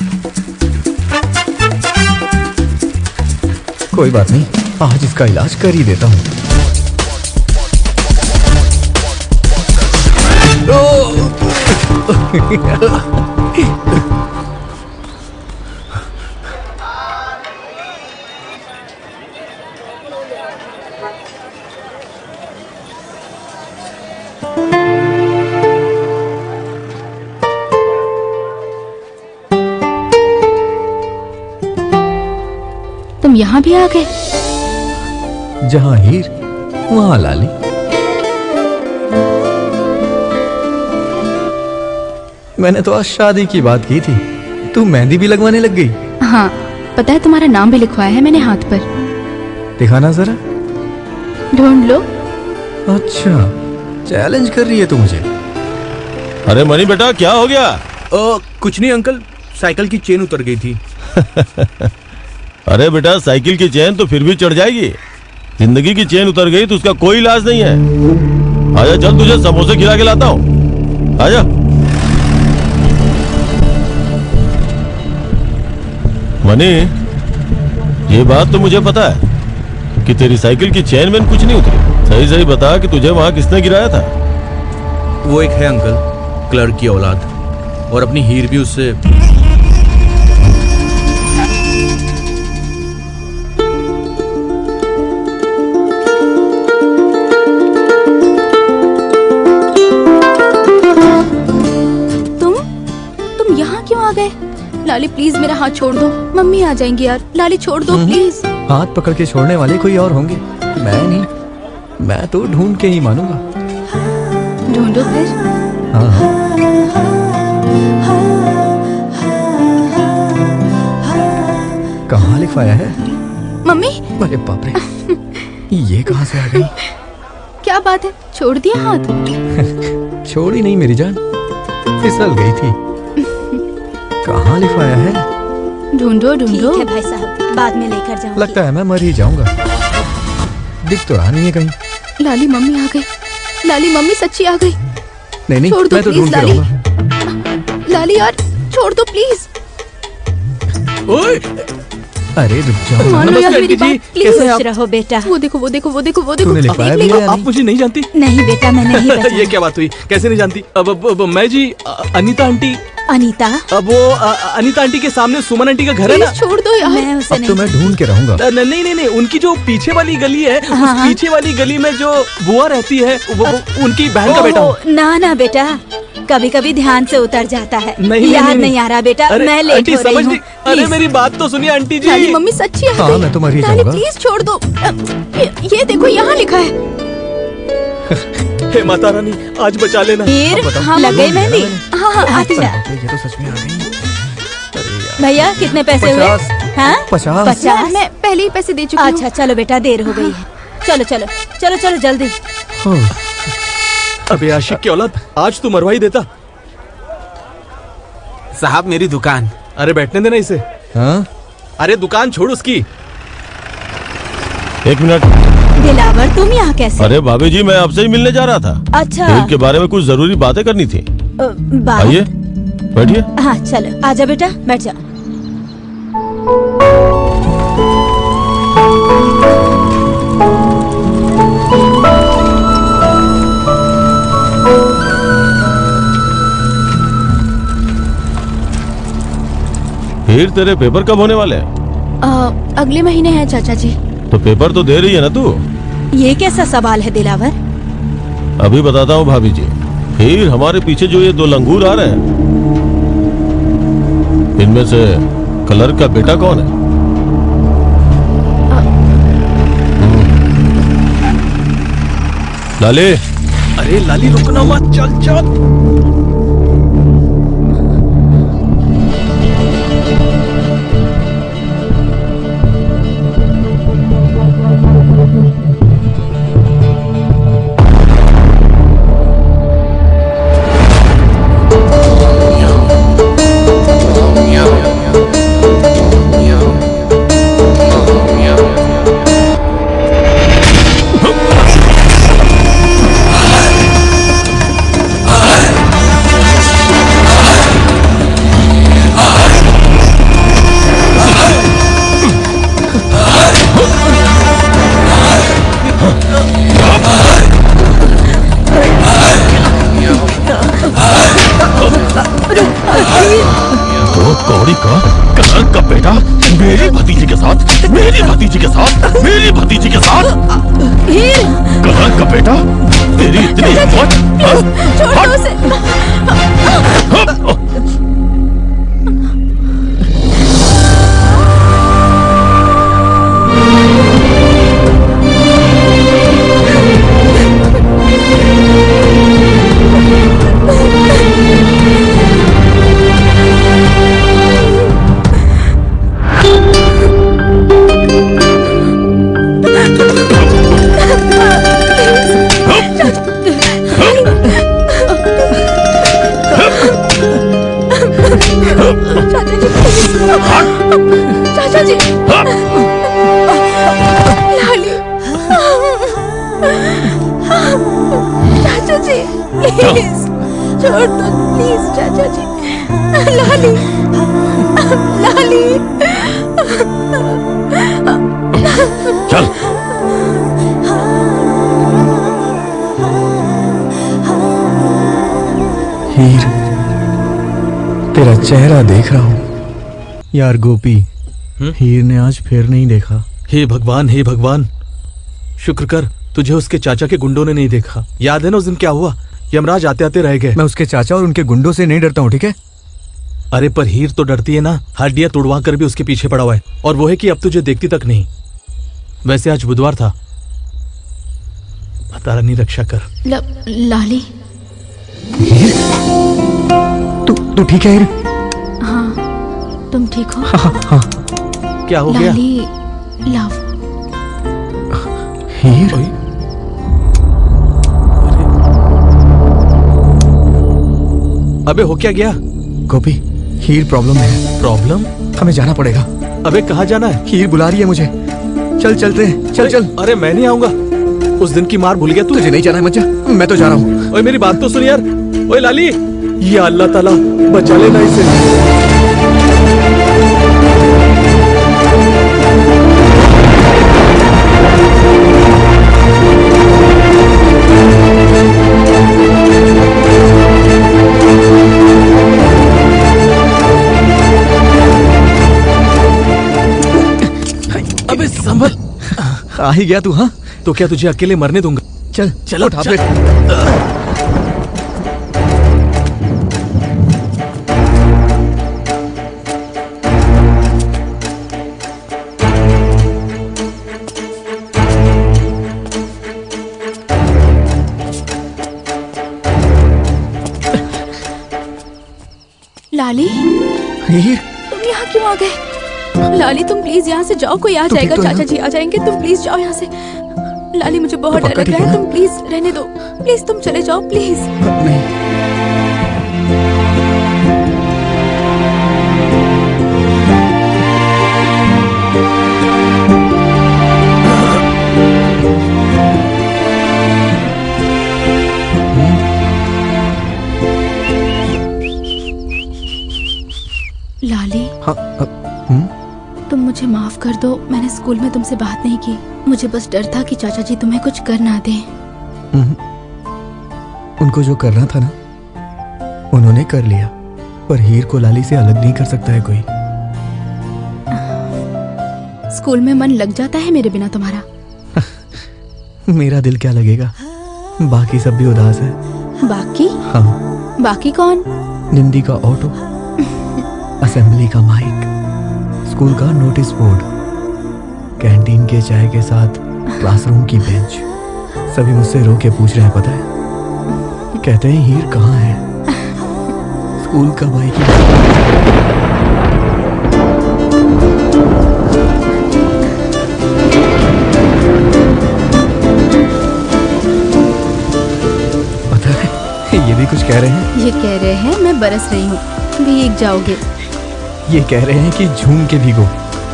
कोई बात नहीं, आज इसका इलाज कर ही देता हूँ। यहाँ भी आ गए? जहां हीर वहां लाली। मैंने तो आज शादी की बात की थी, तू मेहंदी भी लगवाने लग गई। हाँ, पता है तुम्हारा नाम भी लिखवाया है मैंने हाथ पर। दिखाना जरा। ढूंढ लो। अच्छा, चैलेंज कर रही है तू मुझे। अरे मनी बेटा, क्या हो गया? कुछ नहीं अंकल, साइकिल की चेन उतर गई थी। अरे बेटा, साइकिल की चेन तो फिर भी चढ़ जाएगी, जिंदगी की चेन उतर गई तो उसका कोई इलाज नहीं है। आजा, चल तुझे समोसे खिला के लाता हूँ, आजा। मनी, ये बात तो मुझे पता है कि तेरी साइकिल की चेन में कुछ नहीं उतरी। सही सही बता कि तुझे वहां किसने गिराया था? वो एक है अंकल, क्लर्क की औलाद, और अपनी हीर भी उससे। तुम यहाँ क्यों आ गए? लाली प्लीज मेरा हाथ छोड़ दो, मम्मी आ जाएंगी यार। लाली छोड़ दो प्लीज। हाथ पकड़ के छोड़ने वाले कोई और होंगे, मैं नहीं। मैं तो ढूंढ के ही मानूंगा। ढूंढो फिर। हाँ हाँ। कहाँ लिखवाया है? मम्मी, अरे बाप रे, ये कहाँ से आ गई? क्या बात है, छोड़ दिया हाथ? छोड़ी नहीं मेरी जान, फिसल गई थी। कहाँ लिखवाया है? ढूंढो ठीक ढूंढो। है भाई साहब, बाद में लेकर जाऊंगी। लगता है मैं मर ही जाऊंगा। दिख तो रहा नहीं है कहीं। लाली मम्मी आ गई। लाली मम्मी सच्ची आ गई। नहीं नहीं, छोड़ दो मैं तो प्लीज ढूंढ के लाली। रहूंगा। लाली यार, छोड़ दो प्लीज। ओए, अरे रुक जाओ। मानो यार मेरी बात प्लीज। खुश रहो बेटा। वो देखो वो देखो वो देखो वो देखो। तूने लिखवाया भी है या आप नहीं? मुझे नहीं जानती? नहीं बेटा, मैं नहीं बता। ये क्या बात हुई? कैसे नहीं जानती? अब मैं जी अनीता आंटी। अनीता? अब वो अनीता आंटी के सामने सुमन आंटी का घर है ना? प्लीज छोड़ दो यार। मैं उसे अब तो नहीं। मैं ढूंढ के रहूंगा। नहीं नहीं नहीं, उनकी जो पीछे वाली गली है, हाँ, उस पीछे वाली गली में जो बुआ रहती है, वो उनकी बहन का बेटा हूँ। ओह, ना ना बेटा, कभी कभी ध्यान से उतर जाता है। नहीं, याद नहीं, नहीं आ रहा बेटा, अरे, मैं लेट आंटी हो रही समझ हूँ। नहीं। अरे प्लीज। मेरी बात तो सुनिए आंटी जी। लाली मम्मी सच्ची आ हाँ, गई। मैं तो मर ही लाली जाऊंगा। प्लीज छोड़ दो। ये देखो यहाँ लिखा है। हे माता रानी, आज बचा लेना। हीर, हाँ, लग गई मम्मी। मेहंदी? हाँ हाँ अच्छा ये तो सच में आ गई। भैया, कितने पैसे हुए? 50। हाँ 50। 50। मैं पहले ही पैसे दे चुकी हूँ। अच्छा चलो बेटा, देर हो गई है। चलो चलो चलो चलो जल्दी। अबे आशिक की औलाद, आज तू मरवा ही देता। साहब मेरी दुकान। अरे बैठने देना इसे। हाँ? अरे दुकान छोड़ उसकी। एक मिनट। दिलावर, तुम यहाँ कैसे? अरे भाभी जी, मैं आपसे ही मिलने जा रहा था। अच्छा, हीर के बारे में कुछ जरूरी बातें करनी थी। बात? आइए, बैठिए। हाँ चलो, आजा बेटा, बैठ जा। हीर, तेरे पेपर कब होने वाले हैं? अगले महीने है चाचा जी। तो पेपर तो दे रही है ना तू? ये कैसा सवाल है दिलावर? अभी बताता हूँ भाभी जी। हीर, हमारे पीछे जो ये 2 लंगूर आ रहे हैं, इनमें से क्लर्क का बेटा कौन है? लाली। अरे लाली, रुकना मत, चल चल। कौड़ी का क्लर्क का बेटा मेरी भतीजी के साथ, मेरी भतीजी के साथ, मेरी भतीजी के साथ। हीर, क्लर्क का बेटा, तेरी इतनी हिम्मत? छोड़ दो उसे। हट! चाचा जी प्लीज छोड़ दो प्लीज चाचा जी। लाली लाली चल। हीर, तेरा चेहरा देख रहा हूं यार गोपी। हीर ने आज फिर नहीं देखा। हे भगवान, हे भगवान, शुक्र कर तुझे उसके चाचा के गुंडों ने नहीं देखा। याद है ना उस दिन क्या हुआ? यमराज आते आते रह गए। मैं उसके चाचा और उनके गुंडों से नहीं डरता हूँ, ठीक है? अरे पर हीर तो डरती है ना, हड्डियां तोड़वा कर भी उसके पीछे पड़ा हुआ है। और वो है कि अब तुझे देखती तक नहीं। वैसे आज बुधवार था। माता रानी रक्षा कर। लाली। तू ठीक है हीर? हाँ, तुम ठीक हो? हाँ। क्या हो गया? लाली लव। हीर? अबे हो क्या गया? गोपी, हीर प्रॉब्लम है। प्रॉब्लम? हमें जाना पड़ेगा। अबे कहाँ जाना है? हीर बुला रही है मुझे। चल चलते हैं, चल चल। अरे मैं नहीं आऊंगा। उस दिन की मार भूल गया तू? तुझे नहीं जाना है मज्जा, मैं तो जा रहा हूँ। ओए मेरी बात तो सुन यार। ओए लाली, ये अल्लाह ताला बचा लेना इसे। अबे संभल। आ ही गया तू? हाँ, तो क्या तुझे अकेले मरने दूंगा? चल चलो उठा चल। लाली, हीर, तुम यहाँ क्यों आ गए? लाली तुम प्लीज यहाँ से जाओ, कोई आ तू जाएगा, ठीक तो है चाचा ना? जी आ जाएंगे, तुम प्लीज जाओ यहाँ से। लाली मुझे बहुत तो डर पक्का लग रहा ठीक है, है तुम प्लीज रहने दो, प्लीज तुम चले जाओ प्लीज। नहीं। लाली, हाँ, तुम मुझे माफ कर दो, मैंने स्कूल में तुमसे बात नहीं की। मुझे बस डर था कि चाचा जी तुम्हें कुछ कर ना दें। उनको जो करना था ना, उन्होंने कर लिया। पर हीर को लाली से अलग नहीं कर सकता है कोई। स्कूल में मन लग जाता है मेरे बिना तुम्हारा? मेरा दिल क्या लगेगा, बाकी सब भी उदास है। बाकी? हाँ। बाकी कौन? निंदी का ऑटो, असेंबली का माइक, स्कूल का नोटिस बोर्ड, कैंटीन के चाय के साथ क्लासरूम की बेंच। सभी मुझसे रो के पूछ रहे हैं, पता है? कहते हैं हीर कहाँ है? स्कूल कब आएगी? पता है, ये भी कुछ कह रहे हैं। ये कह रहे हैं मैं बरस रही हूँ, भीग जाओगे। ये कह रहे हैं कि झूम के भीगो।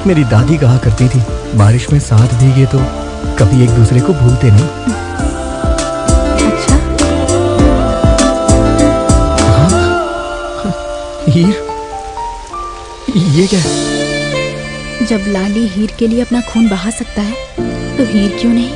मेरी दादी कहा करती थी, बारिश में साथ भीगे तो कभी एक दूसरे को भूलते नहीं। अच्छा, हीर, ये क्या है? जब लाली हीर के लिए अपना खून बहा सकता है, तो हीर क्यों नहीं?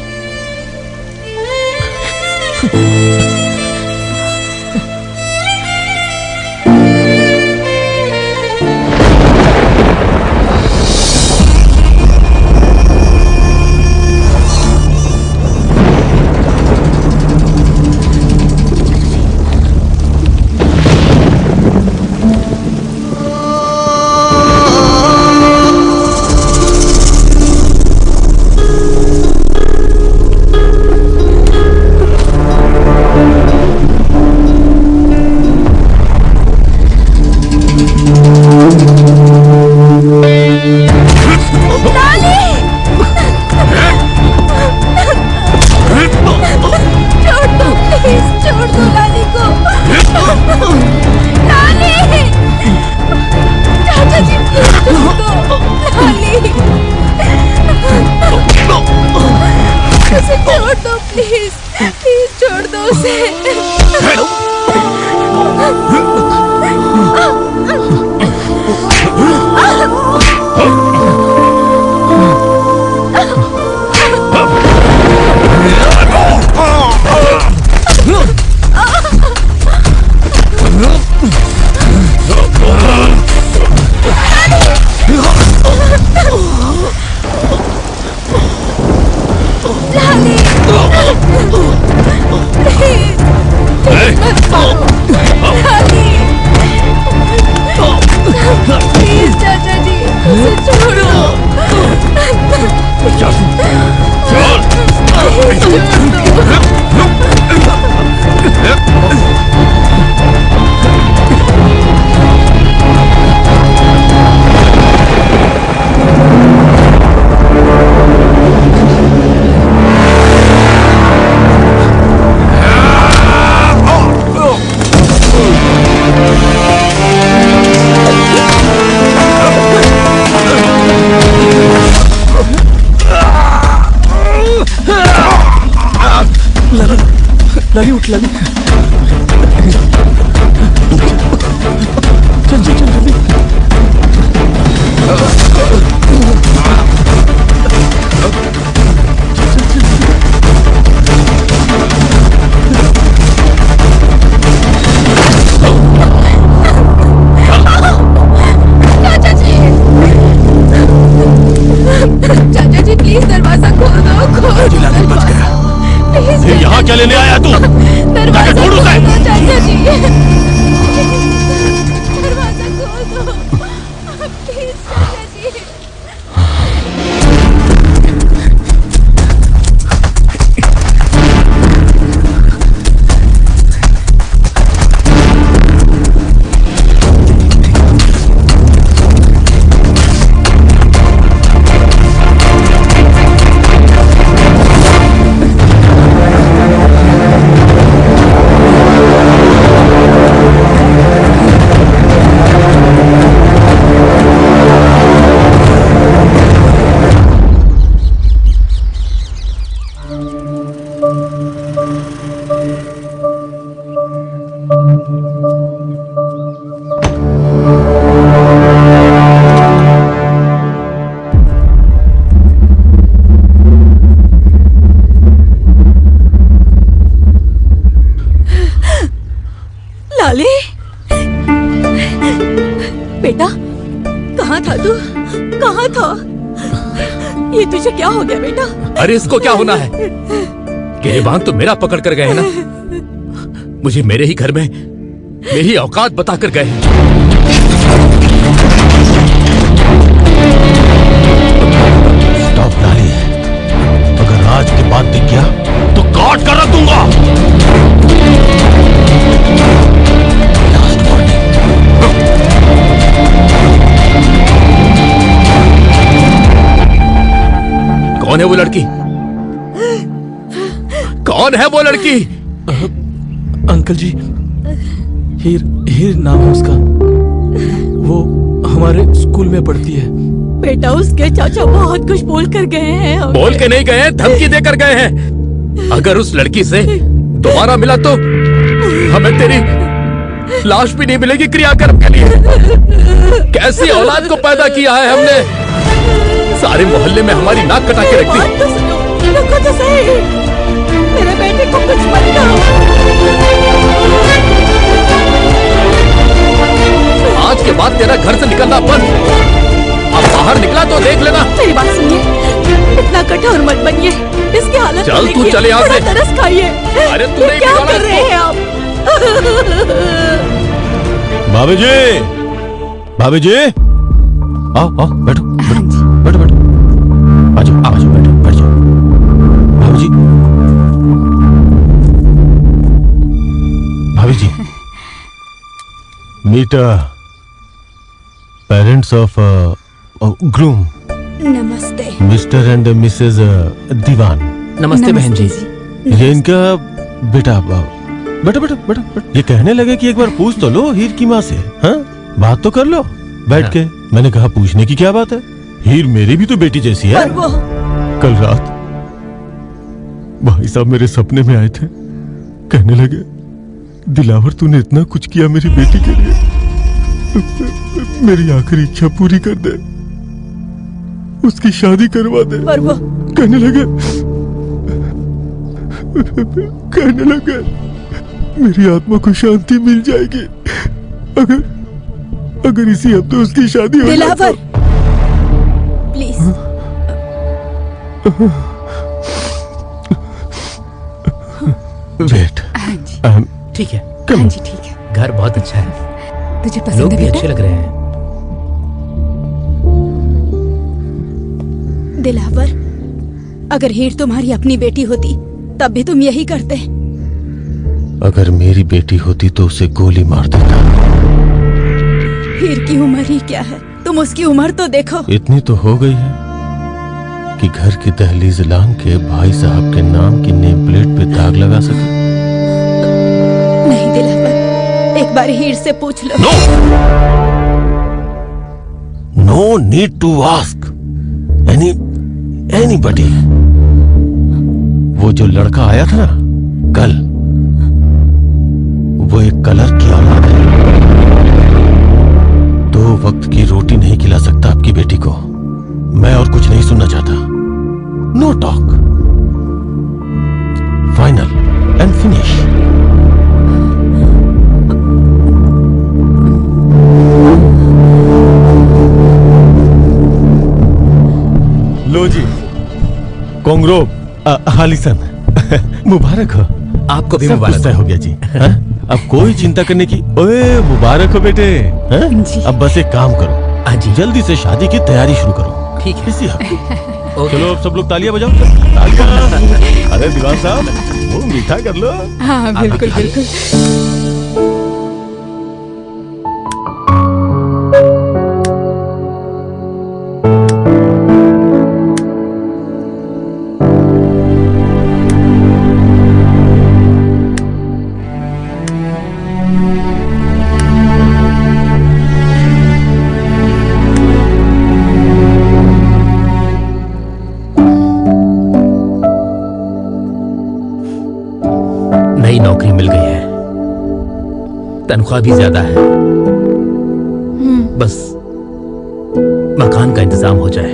प्लीज प्लीज छोड़ दो उसे। प्लीज चाचा जी उसे छोड़ो। लाली उठ लाली, चल चल चल जल्दी। चाचा जी प्लीज दरवाजा खोल दो। लाली बच गया। फिर यहाँ क्या लेने आया तू? दरवाजा ढूंढ उसे। खोल दो चाचा जी। दरवाजा खोल दो प्लीज चाचा जी। लाली, बेटा कहाँ था तू? कहाँ था? ये तुझे क्या हो गया बेटा? अरे इसको क्या होना है? गिरेबान तो मेरा पकड़ कर गए हैं ना। मुझे मेरे ही घर में मेरी औकात बता कर गए हैं। स्टॉप लाली, अगर आज के बाद दिख गया तो काट कर रख दूंगा। Last warning. कौन है वो लड़की? कौन है वो लड़की? अंकल जी, हीर हीर नाम है उसका। वो हमारे स्कूल में पढ़ती है। बेटा उसके चाचा बहुत कुछ बोल कर गए हैं हमें। बोल के नहीं गए, धमकी देकर गए हैं। अगर उस लड़की से दोबारा मिला तो हमें तेरी लाश भी नहीं मिलेगी क्रियाकर्म के लिए। कैसी औलाद को पैदा किया है हमने। सारे मोहल्ले में हमारी नाक कटा के रख दी। बात तो सुनो, रुको तो सही। मेरे बेटे को कुछ मत कहो। आज के बाद तेरा घर से निकलना बंद। अब बाहर निकला तो देख लेना। मेरी बात सुनिए, इतना कठोर मत बनिए। इसकी हालत चल, को तू देखिए, चले यहाँ थोड़ा से। तरस खाइए। अरे तू ये नहीं क्या बिगाड़ा कर रहे इसको। हैं आप? भाभी जी, भाभी जी, आओ आओ, बैठो बैठो बैठो बैठो, आ जाओ आ जाओ, बैठो बैठ जाओ। भाभी जी, भाभी जी, मीट पेरेंट्स ऑफ ग्रूम, नमस्ते। मिस्टर एंड मिसेस दीवान। नमस्ते बहन जी। ये इनका बेटा। बेटा बेटा बेटा बेटा, ये कहने लगे कि एक बार पूछ तो लो हीर की माँ से। हाँ, बात तो कर लो बैठ के। मैंने कहा पूछने की क्या बात है, हीर मेरी भी तो बेटी जैसी है। और वो कल रात भाई साहब मेरे सपने में आए थे, कहने लगे दिलावर तूने इतना कुछ किया मेरी बेटी के लिए, मेरी आखिरी इच्छा पूरी कर दे, उसकी शादी करवा दे। पर वो कहने लगे मेरी आत्मा को शांति मिल जाएगी अगर इसी हफ्ते उसकी शादी हो जाए। दिलावर प्लीज। वेट। हाँ जी ठीक है, हाँ जी ठीक है। घर बहुत अच्छा है, तुझे लोग पसंद है भी अच्छे बेटा? लग रहे हैं। दिलावर, अगर हीर तुम्हारी अपनी बेटी होती तब भी तुम यही करते। अगर मेरी बेटी होती तो उसे गोली मार देता। हीर की उम्र ही क्या है, तुम उसकी उम्र तो देखो। इतनी तो हो गई है कि घर की दहलीज लांग के भाई साहब के नाम की नेम प्लेट पे दाग लगा सके। नहीं दिलावर, एक बार हीर से पूछ लो। No need to ask anybody. वो जो लड़का आया था ना कल, वो एक कलर की औलाद है। 2 वक्त की रोटी नहीं खिला सकता आपकी बेटी को। मैं और कुछ नहीं सुनना चाहता। No talk, final and finish. लो जी, कांग्रो हालिसन मुबारक हो। आपको भी सब मुबारक कुछ तय हो गया जी। हाँ? अब कोई चिंता करने की। ओए मुबारक हो बेटे। हाँ? जी। अब बस एक काम करो, हाँ जी, जल्दी से शादी की तैयारी शुरू करो। ठीक है। इसी हफ्ते। ओके। चलो अब सब लोग तालियां बजाओ। तालियां। अरे दीवान साहब वो मीठा कर लो। हाँ बिल्कुल बिल्कुल। नई नौकरी मिल गई है, तनख्वाह भी ज्यादा है। बस मकान का इंतजाम हो जाए,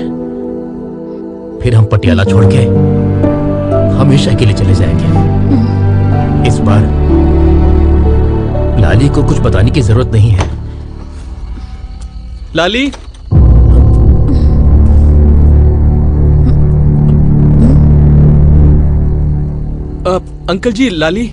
फिर हम पटियाला छोड़ के हमेशा के लिए चले जाएंगे। इस बार लाली को कुछ बताने की जरूरत नहीं है। लाली, अंकल जी, लाली।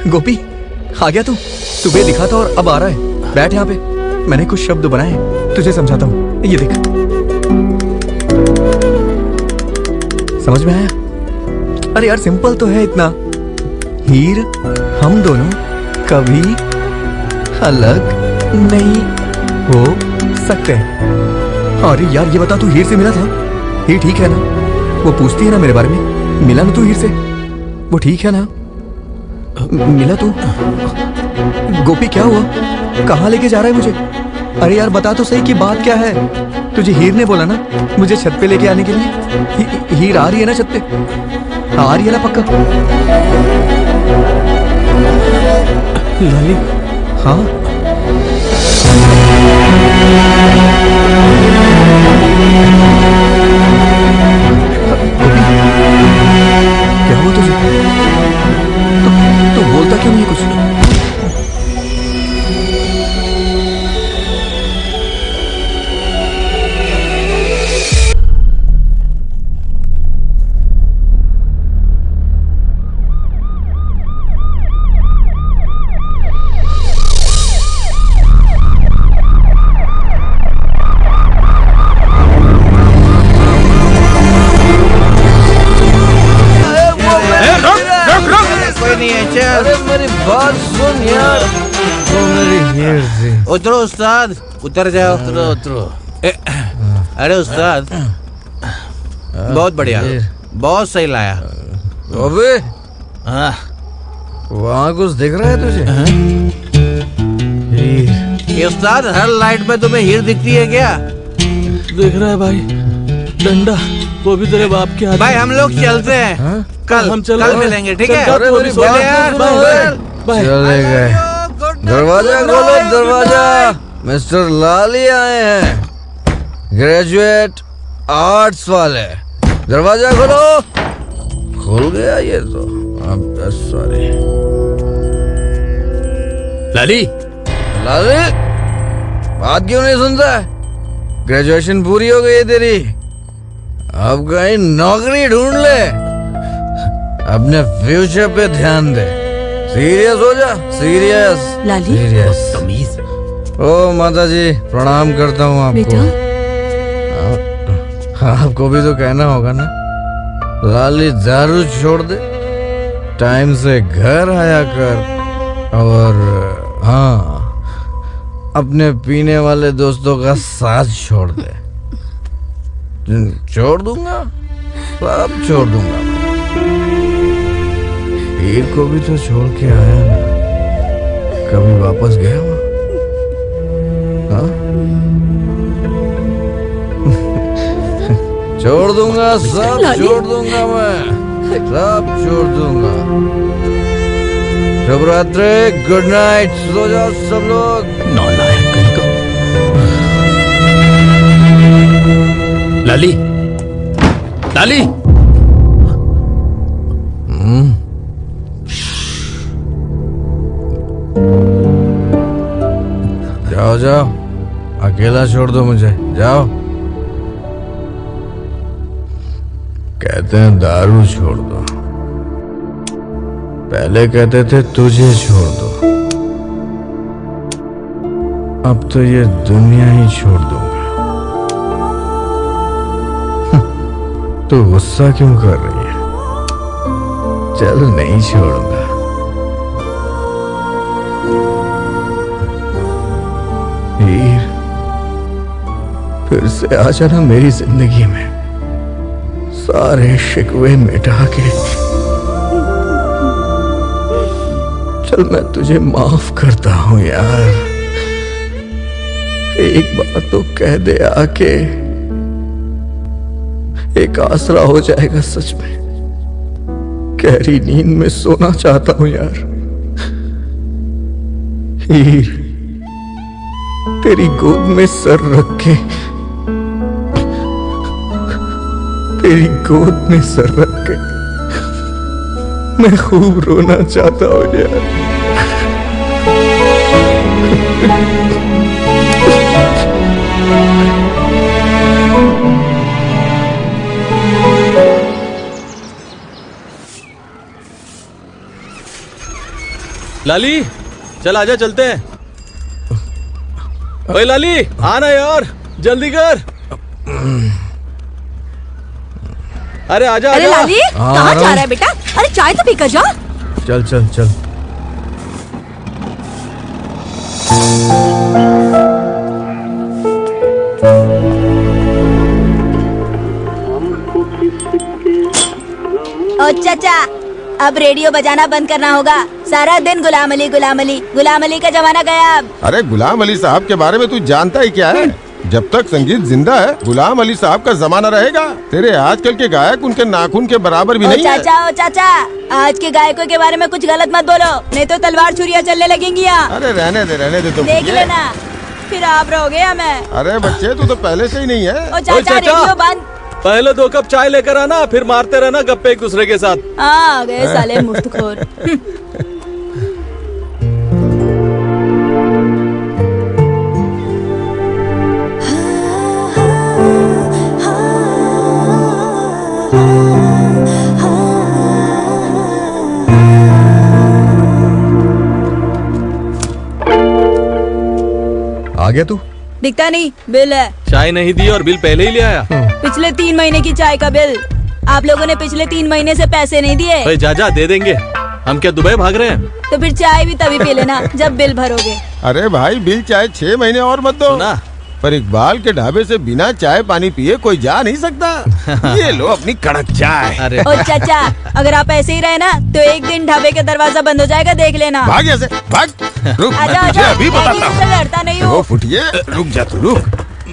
गोपी आ गया तू? सुबह दिखा था और अब आ रहा है। बैठ यहाँ पे, मैंने कुछ शब्द बनाए, तुझे समझाता हूँ। ये देख, समझ में आया? अरे यार सिंपल तो है इतना। हीर हम दोनों कभी अलग नहीं हो सकते। अरे यार ये बता, तू हीर से मिला था? हीर ठीक है ना? वो पूछती है ना मेरे बारे में। मिला ना तू हीर से? वो ठीक है ना? मिला तू? गोपी क्या हुआ? कहाँ लेके जा रहा है मुझे? अरे यार बता तो सही कि बात क्या है? तुझे हीर ने बोला ना मुझे छत पे लेके आने के लिए? हीर आ रही है ना छत पे? आ रही है ना पक्का? लाली, हाँ क्या हुआ तुझे? तू बोलता क्यों नहीं कुछ? अरे मेरी बात सुन यार। उतरो उस्ताद, उतर जाओ। उतरो। अरे उस्ताद, बहुत बढ़िया, बहुत सही लाया। अबे वहाँ कुछ दिख रहा है तुझे? हीर। उस्ताद, हर लाइट में तुम्हें हीर दिखती है क्या? देख रहा है भाई, डंडा, वो भी तेरे बाप के हाथ। भाई हम लोग चलते हैं। कल हम चल कल मिलेंगे, ठीक है? अरे मेरी बात यार, सुनो, चले गए। दरवाजा खोलो, दरवाजा। मिस्टर लाली आए हैं, ग्रेजुएट आर्ट्स वाले। दरवाजा खोलो। खुल गया ये तो। अब सॉरी लाली, लाली, बात क्यों नहीं सुनता? ग्रेजुएशन पूरी हो गई है तेरी, अब कहीं नौकरी ढूंढ ले, अपने फ्यूचर पे ध्यान दे। सीरियस हो जा, सीरियस। लाली? सीरियस। तमीज। ओ माता जी, प्रणाम करता हूँ आपको। बेटा? आपको भी तो कहना होगा ना, लाली दारू छोड़ दे, टाइम से घर आया कर, और हाँ, अपने पीने वाले दोस्तों का साथ छोड़ दे। छोड़ दूंगा, सब छोड़ दूंगा। हीर को भी तो छोड़ के आया ना, कभी वापस गया वहाँ? हाँ? छोड़ दूंगा, सब छोड़ दूंगा मैं, सब छोड़ दूंगा। शुभ रात्रि, गुड नाइट, सो जाओ सब लोग। नालायक कहीं का। लाली, लाली। जाओ जाओ, अकेला छोड़ दो मुझे, जाओ। कहते हैं दारू छोड़ दो, पहले कहते थे तुझे छोड़ दो, अब तो ये दुनिया ही छोड़ दूंगा। तू गुस्सा क्यों कर रही है? चल, नहीं छोड़ूंगा। हीर, फिर से आ जाना मेरी जिंदगी में, सारे शिकवे मिटा के। चल, मैं तुझे माफ करता हूं यार, एक बार तो कह दे आके, एक आसरा हो जाएगा। सच में गहरी नींद में सोना चाहता हूं यार। हीर, तेरी गोद में सर रख के, तेरी गोद में सर रख के मैं खूब रोना चाहता हूं यार। लाली, चल आजा, चलते हैं। ओए लाली, आना यार, जल्दी कर। अरे आजा, अरे आजा। लाली, कहाँ जा रहा है बेटा? अरे चाय तो पीकर जा। चल चल चल। ओ चाचा, अब रेडियो बजाना बंद करना होगा। सारा दिन गुलाम अली गुलाम अली गुलाम अली का जमाना गया अब। अरे गुलाम अली साहब के बारे में तू जानता ही क्या है? जब तक संगीत जिंदा है, गुलाम अली साहब का जमाना रहेगा। तेरे आजकल के गायक उनके नाखून के बराबर भी नहीं है। ओ चाचा, आज के गायकों के बारे में कुछ गलत मत बोलो, नहीं तो तलवार छुरियां चलने लगेंगी यहाँ। अरे रहने दे तो देख लेना, फिर आप रहोगे हमें। अरे बच्चे, तू तो पहले से ही नहीं है। ओ चाचा, रेडियो बंद। पहले 2 कप चाय लेकर आना, फिर मारते रहना गप्पे एक दूसरे के साथ। आ गए साले मुफ्तखोर। आ गया तू? दिखता नहीं, बिल है। चाय नहीं दी और बिल पहले ही ले आया। पिछले 3 महीने की चाय का बिल। आप लोगों ने पिछले 3 महीने से पैसे नहीं दिए। भाई जा दे देंगे, हम क्या दुबई भाग रहे हैं? तो फिर चाय भी तभी पी लेना जब बिल भरोगे। अरे भाई, बिल चाहे 6 महीने और मत दो। सुना, पर इकबाल के ढाबे से बिना चाय पानी पिए कोई जा नहीं सकता। ये लो अपनी कड़क चाय। अरे ओ चाचा, अगर आप ऐसे ही रहे ना तो एक दिन ढाबे का दरवाजा बंद हो जाएगा, देख लेना। भाग यहाँ से, भाग। रुक, मैं आजा तुझे आजा, अभी मैं बताता किसी से लड़ता नहीं हूँ। हूँ। वो फुटिए, रुक जा तू, रुक।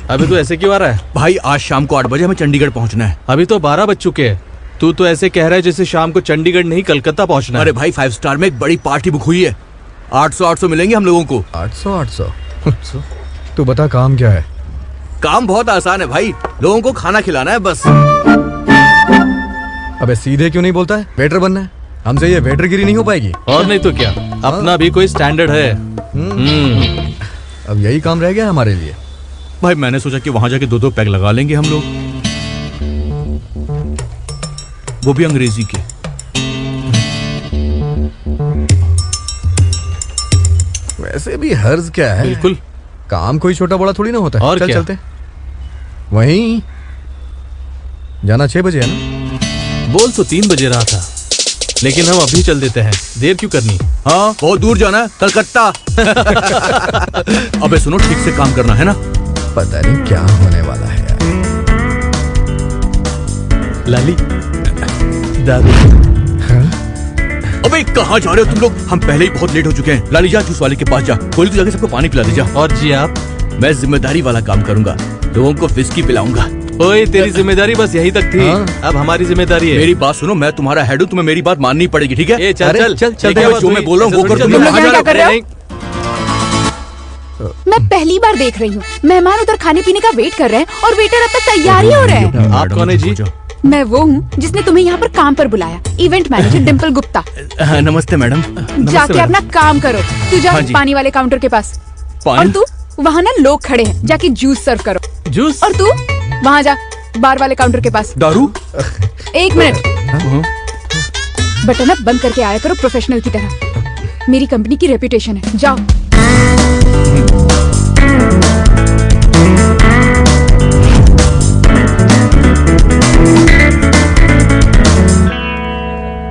अभी तो ऐसे क्यों आ रहा है? भाई आज शाम को 8 बजे हमें चंडीगढ़ पहुंचना है। अभी तो 12 बज चुके हैं। तू तो ऐसे कह रहा है जैसे शाम को चंडीगढ़ नहीं कलकत्ता पहुंचना है। अरे भाई 5 स्टार में एक बड़ी पार्टी बुक हुई है। 800 मिलेंगे हम लोगों को। 800 तू बता काम क्या है? काम बहुत आसान है भाई, लोगों को खाना खिलाना है बस। अबे सीधे क्यों नहीं बोलता है? वेटर बनना है, हमसे ये वेटरगिरी नहीं हो पाएगी। और नहीं तो क्या, अपना भी कोई स्टैंडर्ड है। अब यही काम रह गया है हमारे लिए। भाई मैंने सोचा कि वहां जाके 2-2 पैग लगा लेंगे हम लोग, वो भी अंग्रेजी के। वैसे भी हर्ज क्या है? बिल्कुल, काम कोई छोटा बड़ा थोड़ी ना होता है। और चल क्या? चलते वहीं जाना 6 बजे है ना? बोल तो 3 बजे रहा था, लेकिन हम अभी चल देते हैं, देर क्यों करनी। हाँ बहुत दूर जाना है, कलकत्ता। अबे सुनो, ठीक से काम करना है ना। पता नहीं क्या होने वाला है यार। लाली दादी। अबे कहाँ जा रहे हो तुम लोग? हम पहले ही बहुत लेट हो चुके हैं। लाली जा जूस वाले के पास जा, बोल तू जाके सबको पानी पिला दे जा। और जी आप? मैं जिम्मेदारी वाला काम करूंगा, लोगों को विस्की पिलाऊंगा। ओए तेरी जिम्मेदारी बस यही तक थी। हाँ। अब हमारी जिम्मेदारी है। मेरी बात सुनो, मैं तुम्हारा हेड हूँ, तुम्हें मेरी बात माननी पड़ेगी, ठीक है? ए, चल अरे, चल चल, चल, चल, जो मैं बोल रहा हूँ वो कर। चल, तुम चल, लोग चल, कहाँ जा क्या कर रहे हो? नहीं, मैं पहली बार देख रही हूँ, मेहमान उधर खाने पीने का वेट कर रहे हैं और वेटर अब तक तैयार ही हो रहे हैं। आप कौन है जी? मैं वो हूँ जिसने तुम्हें यहाँ पर काम पर बुलाया, इवेंट मैनेजर डिम्पल गुप्ता। नमस्ते मैडम। जाके अपना काम करो। तू जा हाँ जी। पानी वाले काउंटर के पास। पानी? और तू वहाँ ना लोग खड़े हैं, जाके जूस सर्व करो। जूस? और तू वहाँ जा बार वाले काउंटर के पास। दारू? 1 मिनट, बटन अब बंद करके आया करो प्रोफेशनल की तरह। मेरी कंपनी की रेपुटेशन है, जाओ।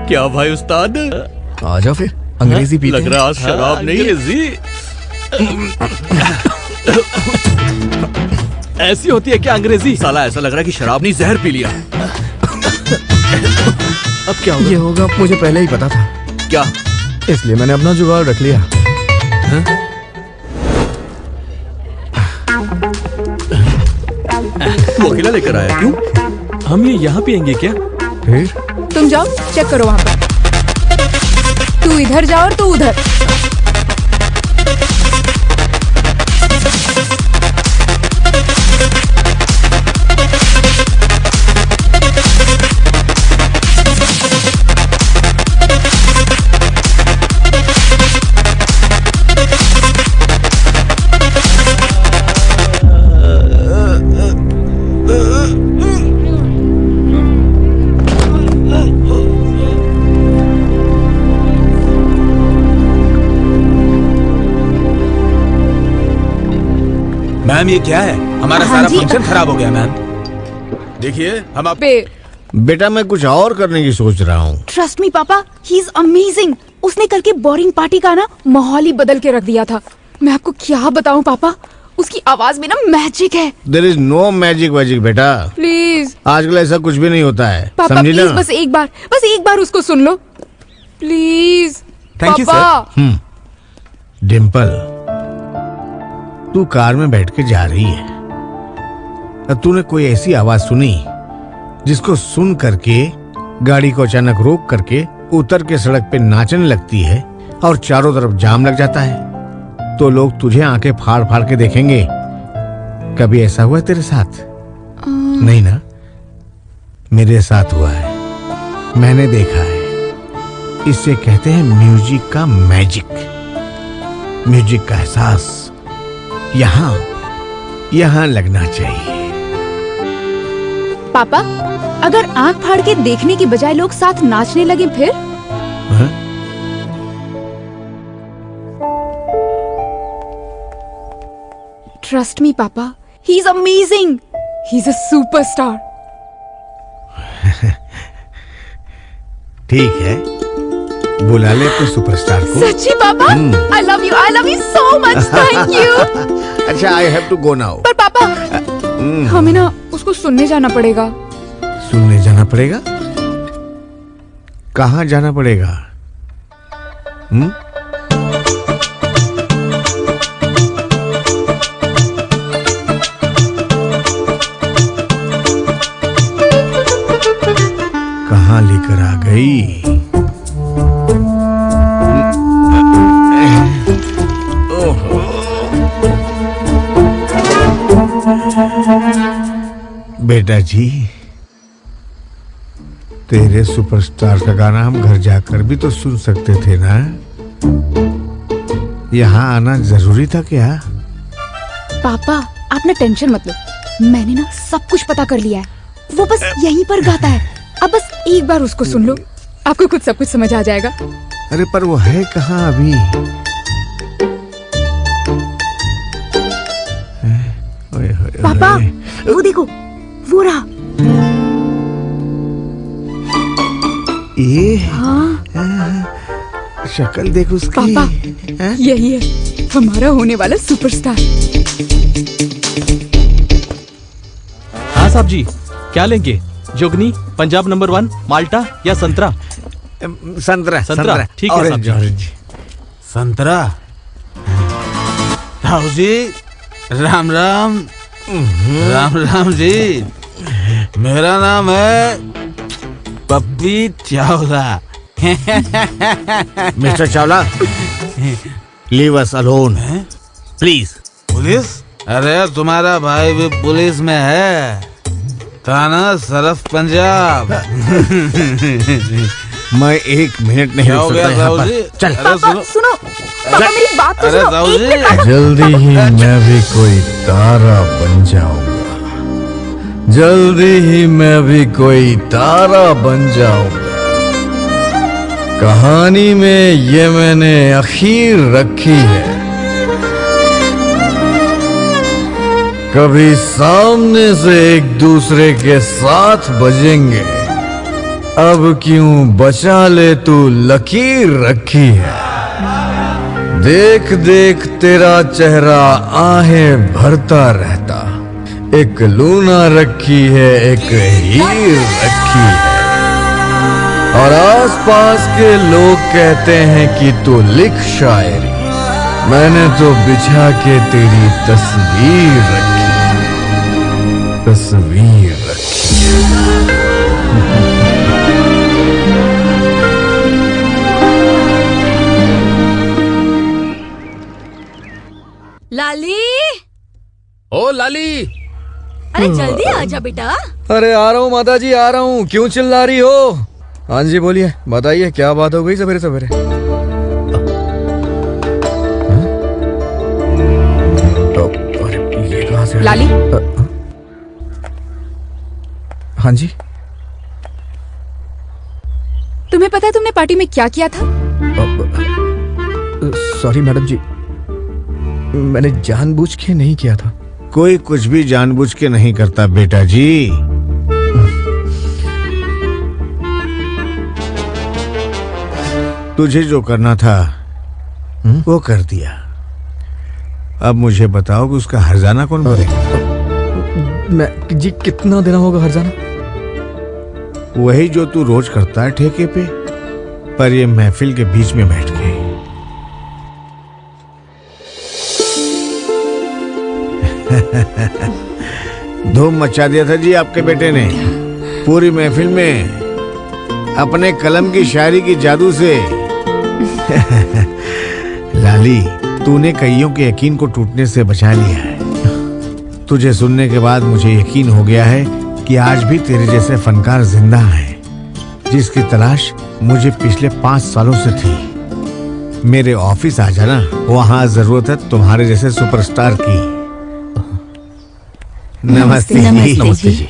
क्या भाई उस्ताद? आ जा फिर, अंग्रेजी पीते लग रहा शराब नहीं है। जी। ऐसी होती है क्या अंग्रेजी? साला ऐसा लग रहा है कि शराब नहीं जहर पी लिया। अब क्या ये होगा? होगा मुझे पहले ही पता था, क्या? इसलिए मैंने अपना जुगाड़ रख लिया। तू अकेला लेकर आया क्यों? हम ये यहाँ पियेंगे क्या? फिर तुम जाओ चेक करो वहाँ पर। तू इधर जाओ और तू उधर। मैम ये क्या है? हमारा हाँ सारा जी। फंक्शन खराब हो गया मैम। देखिए हम आप बेटा मैं कुछ और करने की सोच रहा हूँ। ट्रस्ट मी पापा, ही इज अमेजिंग। उसने कल के बोरिंग पार्टी का ना माहौल ही बदल के रख दिया था। मैं आपको क्या बताऊं पापा, उसकी आवाज में ना मैजिक है। देयर इज नो मैजिक वैजिक बेटा, प्लीज आजकल ऐसा कुछ भी नहीं होता है, पापा, समझी प्लीज ना? बस एक बार उसको सुन लो प्लीज। Thank you, पापा डिम्पल, तू कार में बैठ के जा रही है, तूने कोई ऐसी आवाज सुनी जिसको सुन करके गाड़ी को अचानक रोक करके उतर के सड़क पे नाचने लगती है और चारों तरफ जाम लग जाता है, तो लोग तुझे आंखें फाड़ फाड़ के देखेंगे। कभी ऐसा हुआ है तेरे साथ? नहीं ना? मेरे साथ हुआ है, मैंने देखा है। इसे कहते हैं म्यूजिक का मैजिक। म्यूजिक का एहसास यहाँ लगना चाहिए। पापा, अगर आंख फाड़ के देखने की बजाय लोग साथ नाचने लगे फिर? हाँ? ट्रस्ट मी पापा, he is amazing, he is a superstar. ठीक है, बुला ले अपने सुपरस्टार को। सच्ची पापा, I love you so much, thank you. अच्छा, I have to go now. पर पापा, हमें ना उसको सुनने जाना पड़ेगा। सुनने जाना पड़ेगा? कहाँ जाना पड़ेगा? कहाँ लेकर आ गई? बेटा जी, तेरे सुपरस्टार का गाना हम घर जाकर भी तो सुन सकते थे ना। यहाँ आना जरूरी था क्या? पापा, आप ना टेंशन मत लो, मैंने ना सब कुछ पता कर लिया है। वो बस यहीं पर गाता है। अब बस एक बार उसको सुन लो, आपको खुद सब कुछ समझ आ जाएगा। अरे पर वो है कहाँ अभी? पापा, वो देखो, वो रहा। ये हाँ, शक्ल देख उसकी। पापा, यही है हमारा होने वाला सुपरस्टार। हाँ साहब जी, क्या लेंगे? जोगनी, पंजाब नंबर 1, माल्टा या संतरा? संतरा। संतरा, ठीक है साहब जी। ऑरेंज। संतरा। राव जी, राम राम। राम राम जी, मेरा नाम है Pappy Chawla. Mister Chawla, leave us alone please. Police? अरे तुम्हारा भाई भी पुलिस में है, थाना सरफ पंजाब। मैं 1 मिनट नहीं रुक सकता यहाँ पर। चल। पापा सुनो, पापा मेरी बात तो सुनो। एक मिनट पापा। जल्दी ही मैं भी कोई तारा बन जाऊंगा। जल्दी ही मैं भी कोई तारा बन जाऊंगा। कहानी में ये मैंने अखीर रखी है। कभी सामने से एक दूसरे के साथ बजेंगे। अब क्यों बचा ले तू लकीर रखी है। देख देख तेरा चेहरा आहें भरता रहता। एक लूना रखी है, एक हीर रखी है। और आसपास के लोग कहते हैं कि तू लिख शायरी। मैंने तो बिछा के तेरी तस्वीर रखी। तस्वीर रखी। लाली, ओ लाली, अरे जल्दी आजा बेटा। अरे आ रहा हूँ माता जी, आ रहा हूँ। क्यों चिल्ला रही हो? हाँ जी बोलिए, बताइए क्या बात हो गई सवेरे सवेरे? ये कहाँ से? लाली। हाँ जी। तुम्हें पता है तुमने पार्टी में क्या किया था? सॉरी मैडम जी, मैंने जानबूझ के नहीं किया था। कोई कुछ भी जानबूझ के नहीं करता बेटा जी। तुझे जो करना था वो कर दिया। अब मुझे बताओ कि उसका हर्जाना कौन भरेगा? मैं जी, कितना देना होगा हर्जाना? वही जो तू रोज करता है ठेके पे, पर ये महफिल के बीच में बैठ के। धूम मचा दिया था जी आपके बेटे ने पूरी महफिल में अपने कलम की शायरी की जादू से। लाली, तूने कईयों के यकीन को टूटने से बचा लिया है। तुझे सुनने के बाद मुझे यकीन हो गया है कि आज भी तेरे जैसे फनकार जिंदा हैं, जिसकी तलाश मुझे पिछले 5 सालों से थी। मेरे ऑफिस आ जाना, वहाँ जरूरत है तुम्हारे जैसे सुपरस्टार की। नमस्ते जी। नमस्ते जी।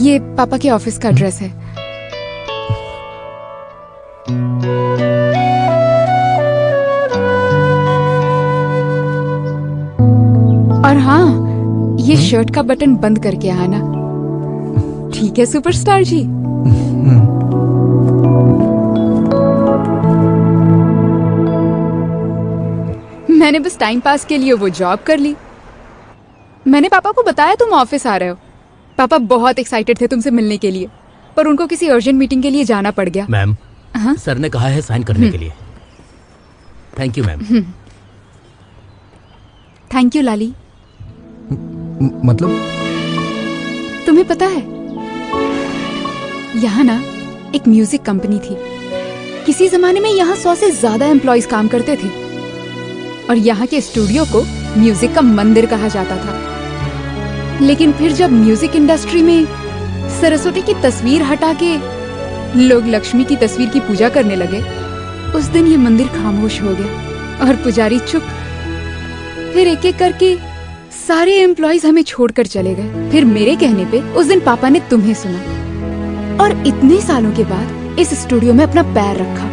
ये पापा के ऑफिस का एड्रेस है। और हाँ, ये शर्ट का बटन बंद करके आना। ठीक है सुपरस्टार जी। मैंने बस टाइम पास के लिए वो जॉब कर ली। मैंने पापा को बताया तुम ऑफिस आ रहे हो। पापा बहुत एक्साइटेड थे तुमसे मिलने के लिए, पर उनको किसी अर्जेंट मीटिंग के लिए जाना पड़ गया। मैम, हाँ? सर ने कहा है साइन करने के लिए। Thank you ma'am. Thank you Lali. मतलब तुम्हें पता है यहाँ ना एक म्यूजिक कंपनी थी। किसी जमाने में यहाँ 100 से ज्यादा एम्प्लॉयज काम करते थे और यहाँ के स्टूडियो को म्यूजिक का मंदिर कहा जाता था। लेकिन फिर जब म्यूजिक इंडस्ट्री में सरस्वती की तस्वीर हटा के लोग लक्ष्मी की तस्वीर की पूजा करने लगे, उस दिन ये मंदिर खामोश हो गया और पुजारी चुप। फिर एक एक करके सारे एम्प्लॉयज हमें छोड़कर चले गए। फिर मेरे कहने पे उस दिन पापा ने तुम्हें सुना और इतने सालों के बाद इस स्टूडियो में अपना पैर रखा।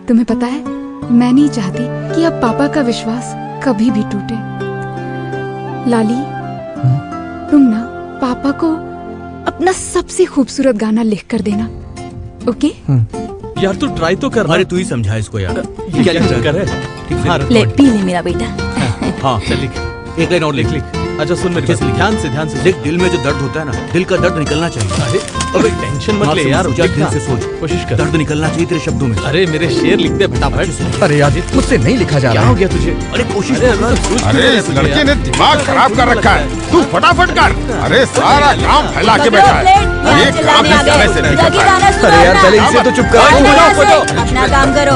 तुम्हें पता है, मैं नहीं चाहती कि अब पापा का विश्वास कभी भी टूटे। लाली, तुम ना पापा को अपना सबसे खूबसूरत गाना लिख कर देना, ओके? यार तू ट्राई तो कर। अरे तू ही समझा इसको यार। ये क्या कर रहा है? ले पी ले मेरा बेटा। हाँ चल लिख, एक लाइन और लिख लिख। अच्छा सुन मेरी बात, ध्यान से देख, दिल में जो दर्द होता है ना, दिल का दर्द निकलना चाहिए। अरे अबे टेंशन मत ले यार, दिल से सोच, कोशिश कर। दर्द निकलना चाहिए तेरे शब्दों में। अरे मेरे शेर लिख दे फटाफट। अरे यार, मुझसे नहीं लिखा जा क्या रहा हो है। गया तुझे? अरे कोशिश अरे इस लड़के ने दिमाग खराब कर रखा है। तू फटाफट कर। अरे सारा काम फैला के बैठा है। ये काम भी समय से नहीं करता है। अरे यार, पहले इसे तो चुप कर। अपना काम करो।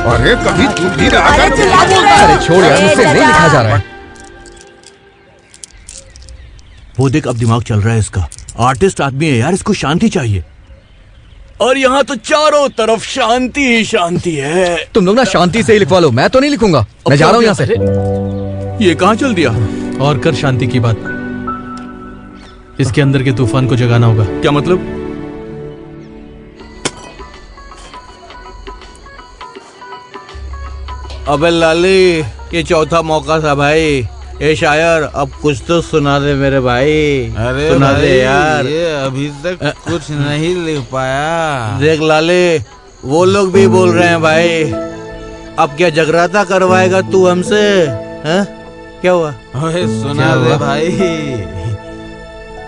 अरे कभी तू भी रहा अरे कर। चिल्ला क्यों रहे हो? अरे छोड़ यार, मुझसे नहीं लिखा जा रहा है। वो देख, अब दिमाग चल रहा है इसका। आर्टिस्ट आदमी है यार, इसको शांति चाहिए। और यहाँ तो चारों तरफ शांति ही शांति है। तुम लोग ना शांति से ही लिखवा लो, मैं तो नहीं लिखूंगा। मैं जा रहा हूँ यहाँ से। ये कहाँ चल दिया? और कर शांति की बात। इसके अंदर के तूफान को जगाना होगा। क्या मतलब? अबे लाली, ये चौथा मौका था भाई। ए शायर, अब कुछ तो सुना दे मेरे भाई। अरे सुना दे भाई, यार। ये अभी तक कुछ नहीं लिख पाया। देख लाले, वो लोग भी बोल रहे हैं भाई। अब क्या जगराता करवाएगा तू हमसे? हैं? क्या हुआ? ओए सुना दे भाई।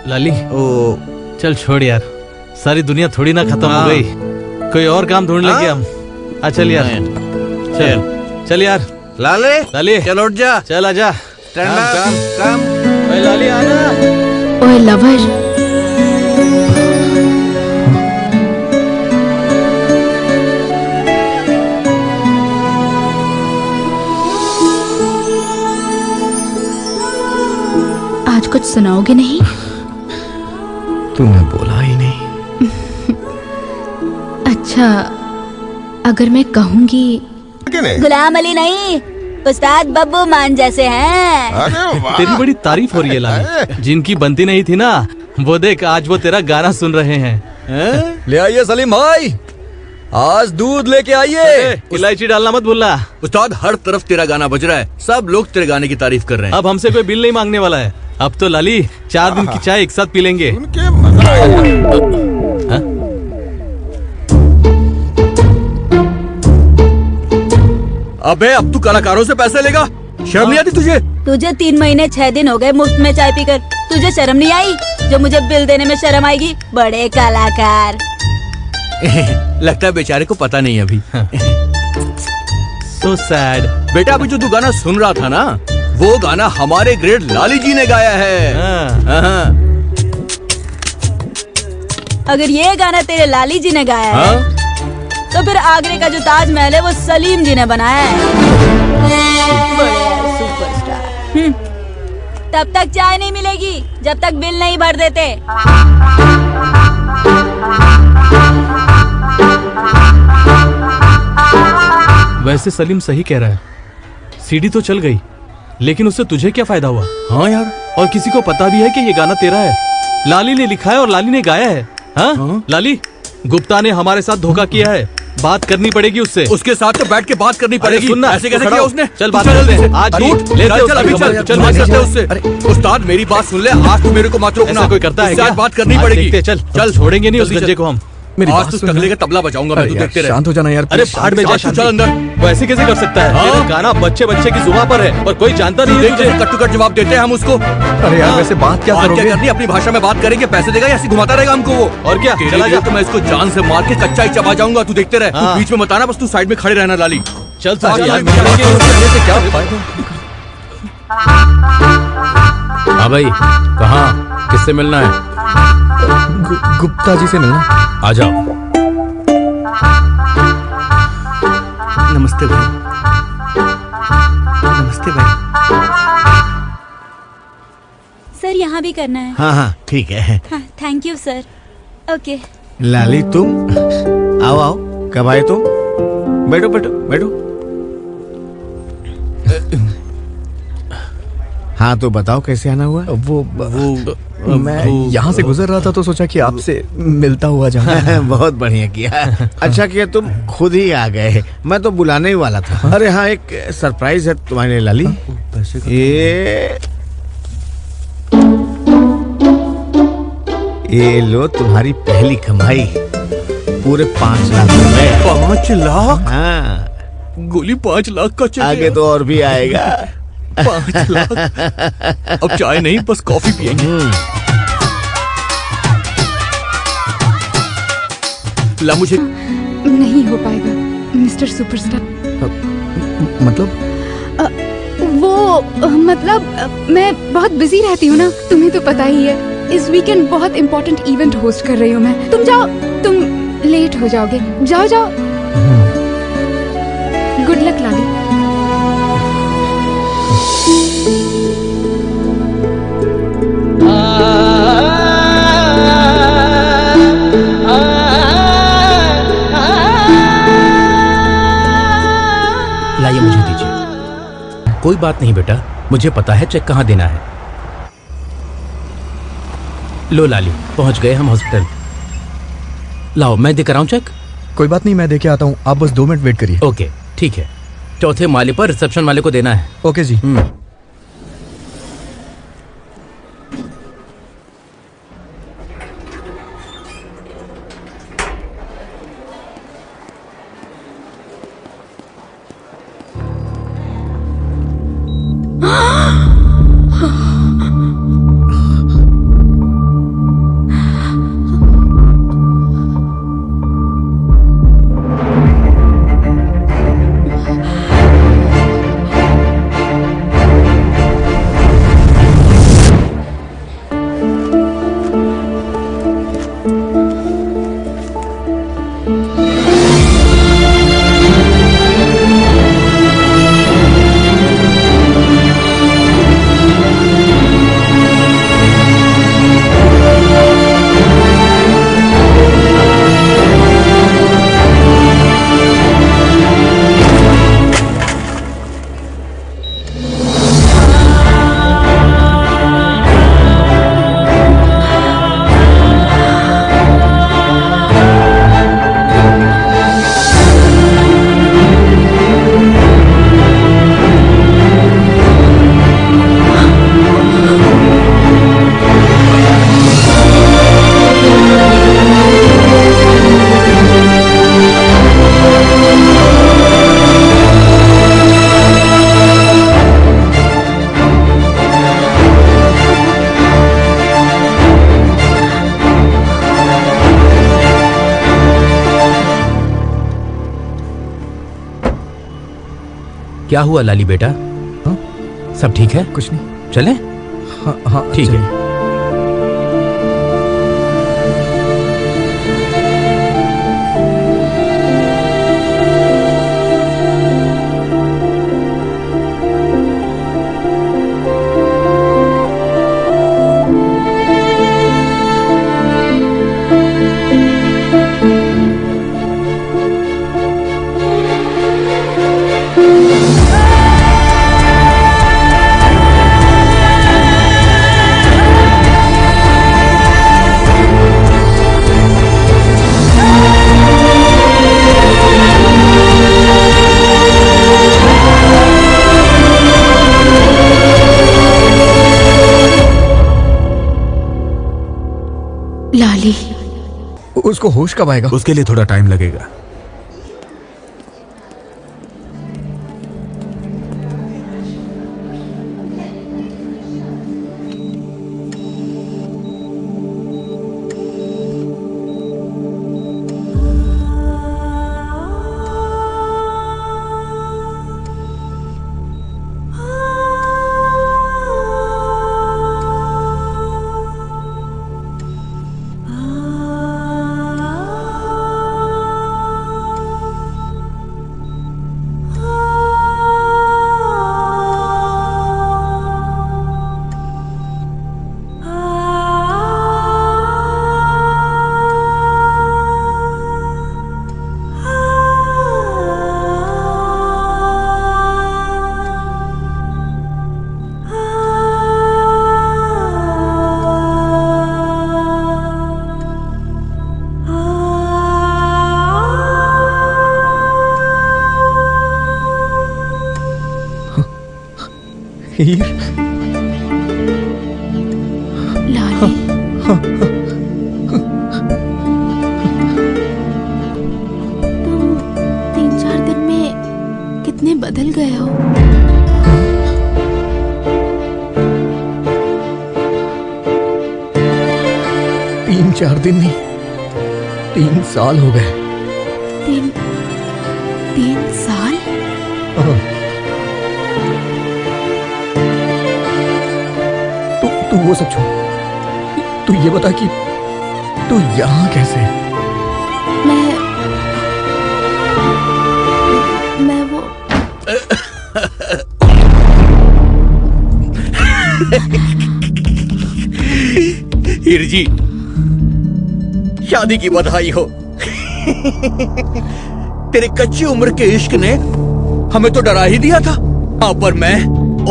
लाली, ओ चल छोड़ यार, सारी दुनिया थोड़ी ना खत्म हो गई। कोई और काम ढूंढ लेंगे हम। चल यार, चल यार। लाले, लाली चल उठ जा। चल आजा। काम। ओए लाली आना। ओए लवर, आज कुछ सुनाओगे नहीं? तूने बोला ही नहीं। अच्छा, अगर मैं कहूंगी गुलाम अली नहीं, उस्ताद बब्बू मान जैसे हैं। अरे वाह। तेरी बड़ी तारीफ हो रही है लाली। जिनकी बनती नहीं थी ना, वो देख आज वो तेरा गाना सुन रहे हैं। ले आइए सलीम भाई, आज दूध लेके आइए। इलायची डालना मत भूलना। उस्ताद, हर तरफ तेरा गाना बज रहा है। सब लोग तेरे गाने की तारीफ कर रहे हैं। अब हमसे कोई बिल नहीं मांगने वाला है। अब तो लाली 4 दिन की चाय एक साथ पी लेंगे। उनके मजा आएगा। अबे, अब तू कलाकारों से पैसे लेगा? शर्म नहीं आती तुझे? तुझे 3 महीने 6 दिन हो गए मुफ्त में चाय पीकर। तुझे शर्म नहीं आई? जो मुझे बिल देने में शर्म आएगी? बड़े कलाकार। लगता है बेचारे को पता नहीं अभी। So sad। बेटा, अभी जो तू गाना सुन रहा था ना, वो गाना हमारे ग्रेट लाली जी ने गाया है। हाँ। अगर ये गाना तेरे लाली जी ने गाया है, हाँ? तो फिर आगरे का जो ताजमहल है वो सलीम जी ने बनाया है। बड़े सुपरस्टार। तब तक चाय नहीं मिलेगी जब तक बिल नहीं भर देते। वैसे सलीम सही कह रहा है। सीडी तो चल गई, लेकिन उससे तुझे क्या फायदा हुआ? हाँ यार। और किसी को पता भी है कि ये गाना तेरा है। लाली ने लिखा है और लाली ने गाया है। हाँ? लाली, गुप्ता ने हमारे साथ धोखा किया है। बात करनी पड़ेगी उससे। उसके साथ तो बैठ के बात करनी पड़ेगी। सुनना, ऐसे कैसे खड़ा किया हो। उसने? चल बात चल करते जल्दी हैं। से। आज अरे, झूठ, ले चल, उससे चल, अभी उसका चल, खबर। चल बात करते हैं उससे। उस्ताद मेरी बात सुन ले, आज तू मेरे को मत रोकना। ऐसा कोई करता है उससे आज क्या? बात करनी आज पड़ेगी। देखते हैं, चल चल छोड़ेंगे नहीं उस जल्दी गंजे चल। को हम। मेरी आज बात तू सुन टकले ना। का तबला बजाऊंगा मैं, अरे तू यार, देखते रहे। शांत हो जाना यार। अरे प्लीज, भाड़ में जा आज तू चल अंदर। वो ऐसे कैसे कर सकता है? हाँ। ये तो गाना बच्चे बच्चे की जुबान पर है और कोई जानता नहीं है देख तुझे। जैसे कट टू कट जवाब देते हैं हम उसको। अरे यार वैसे बात क्या बात करोगे? क्या करनी है? अपनी भाषा में बात करेंगे, पैसे देगा या ऐसे घुमाता रहेगा हमको वो? और क्या? तेरे चला लिए जा। तो मैं इसको जान से मार के कच्चा ही चबा जाऊंगा, तू देखते रहे। हाँ। तू बीच में मत आना, बस तू साइड में खड़े रहना लाली। चल चल, यार, चल, मारेंगे चल, उससे। चल, से क्या फायदा? हाँ भाई, कहाँ किससे मिलना है? गुप्ता जी से मिलना। आ जाओ। नमस्ते भाई। नमस्ते भाई। सर यहाँ भी करना है। हाँ हाँ ठीक है। हाँ, थैंक यू सर। ओके। लाली तुम आओ आओ, कब आए तुम? बैठो बैठो बैठो। हाँ तो बताओ कैसे आना हुआ? वो मैं यहाँ से गुजर रहा था तो सोचा कि आपसे मिलता हुआ जाऊं। बहुत बढ़िया किया। अच्छा किया तुम खुद ही आ गए, मैं तो बुलाने ही वाला था। अरे हाँ, एक सरप्राइज है तुम्हारे लिए लाली। ये लो तुम्हारी पहली कमाई, पूरे 5 लाख रुपए। 5 लाख? हाँ, गोली 5 लाख का चाहिए। आगे तो और भी आएगा। 5 लाख? अब चाय नहीं, बस कॉफी पिएंगे। ला मुझे। नहीं हो पाएगा मिस्टर सुपरस्टार। मतलब मतलब मैं बहुत बिजी रहती हूँ ना, तुम्हें तो पता ही है। इस वीकेंड बहुत इम्पोर्टेंट इवेंट होस्ट कर रही हूँ मैं। तुम जाओ, तुम लेट हो जाओगे। जाओ जाओ। गुड लक लाली। लाइए मुझे दीजिए। कोई बात नहीं बेटा, मुझे पता है चेक कहाँ देना है। लो लाली, पहुंच गए हम हॉस्पिटल। लाओ मैं दे कर आऊं चेक। कोई बात नहीं, मैं देके आता हूँ, आप बस 2 मिनट वेट करिए। ओके ठीक है। चौथे माले पर रिसेप्शन वाले को देना है। ओके जी। क्या हुआ लाली बेटा? हाँ? सब ठीक है? कुछ नहीं। चले? हाँ हाँ ठीक है। उसको होश कब आएगा? उसके लिए थोड़ा टाइम लगेगा। हीर, लाली, तुम 3-4 दिन में कितने बदल गए हो। तीन चार दिन नहीं, 3 साल हो गए। 3 साल? हाँ। तू वो सब छोड़, तू ये बता कि तू यहाँ कैसे? मैं वो हीर जी, शादी की बधाई हो। तेरे कच्ची उम्र के इश्क ने हमें तो डरा ही दिया था। हाँ, पर मैं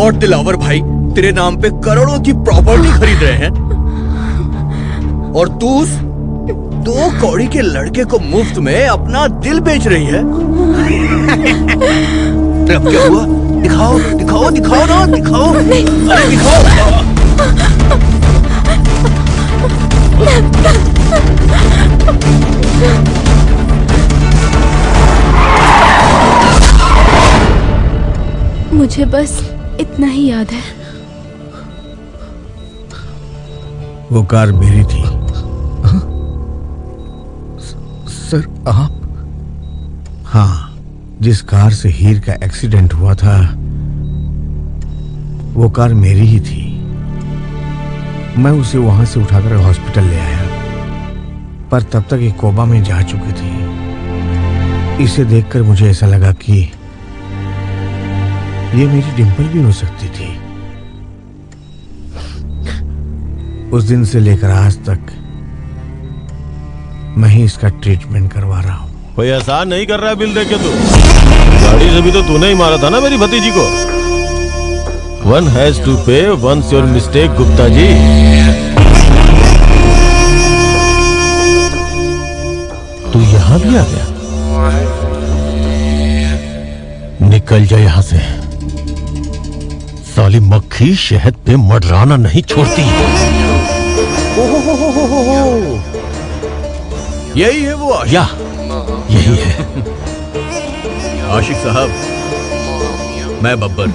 और दिलावर भाई तेरे नाम पे करोड़ों की प्रॉपर्टी खरीद रहे हैं, और तू उस 2 कौड़ी के लड़के को मुफ्त में अपना दिल बेच रही है। अब क्या हुआ? दिखाओ दिखाओ दिखाओ ना, दिखाओ। अरे दिखाओ। मुझे बस इतना ही याद है। वो कार मेरी थी। सर आप? हाँ, जिस कार से हीर का एक्सीडेंट हुआ था वो कार मेरी ही थी। मैं उसे वहां से उठाकर हॉस्पिटल ले आया, पर तब तक ये कोमा में जा चुकी थी। इसे देखकर मुझे ऐसा लगा कि ये मेरी डिंपल भी हो सकती थी। उस दिन से लेकर आज तक मैं ही इसका ट्रीटमेंट करवा रहा हूँ। कोई एहसान नहीं कर रहा है बिल देके तू? गाड़ी से भी तो तूने ही मारा था ना मेरी भतीजी को। One has to pay once your mistake, Gupta ji. तू यहाँ भी आ गया? निकल जा यहाँ से। साली मक्खी शहद पे मंडराना नहीं छोड़ती। यही है वो आशिक। या यही है। आशिक साहब, मैं बब्बर,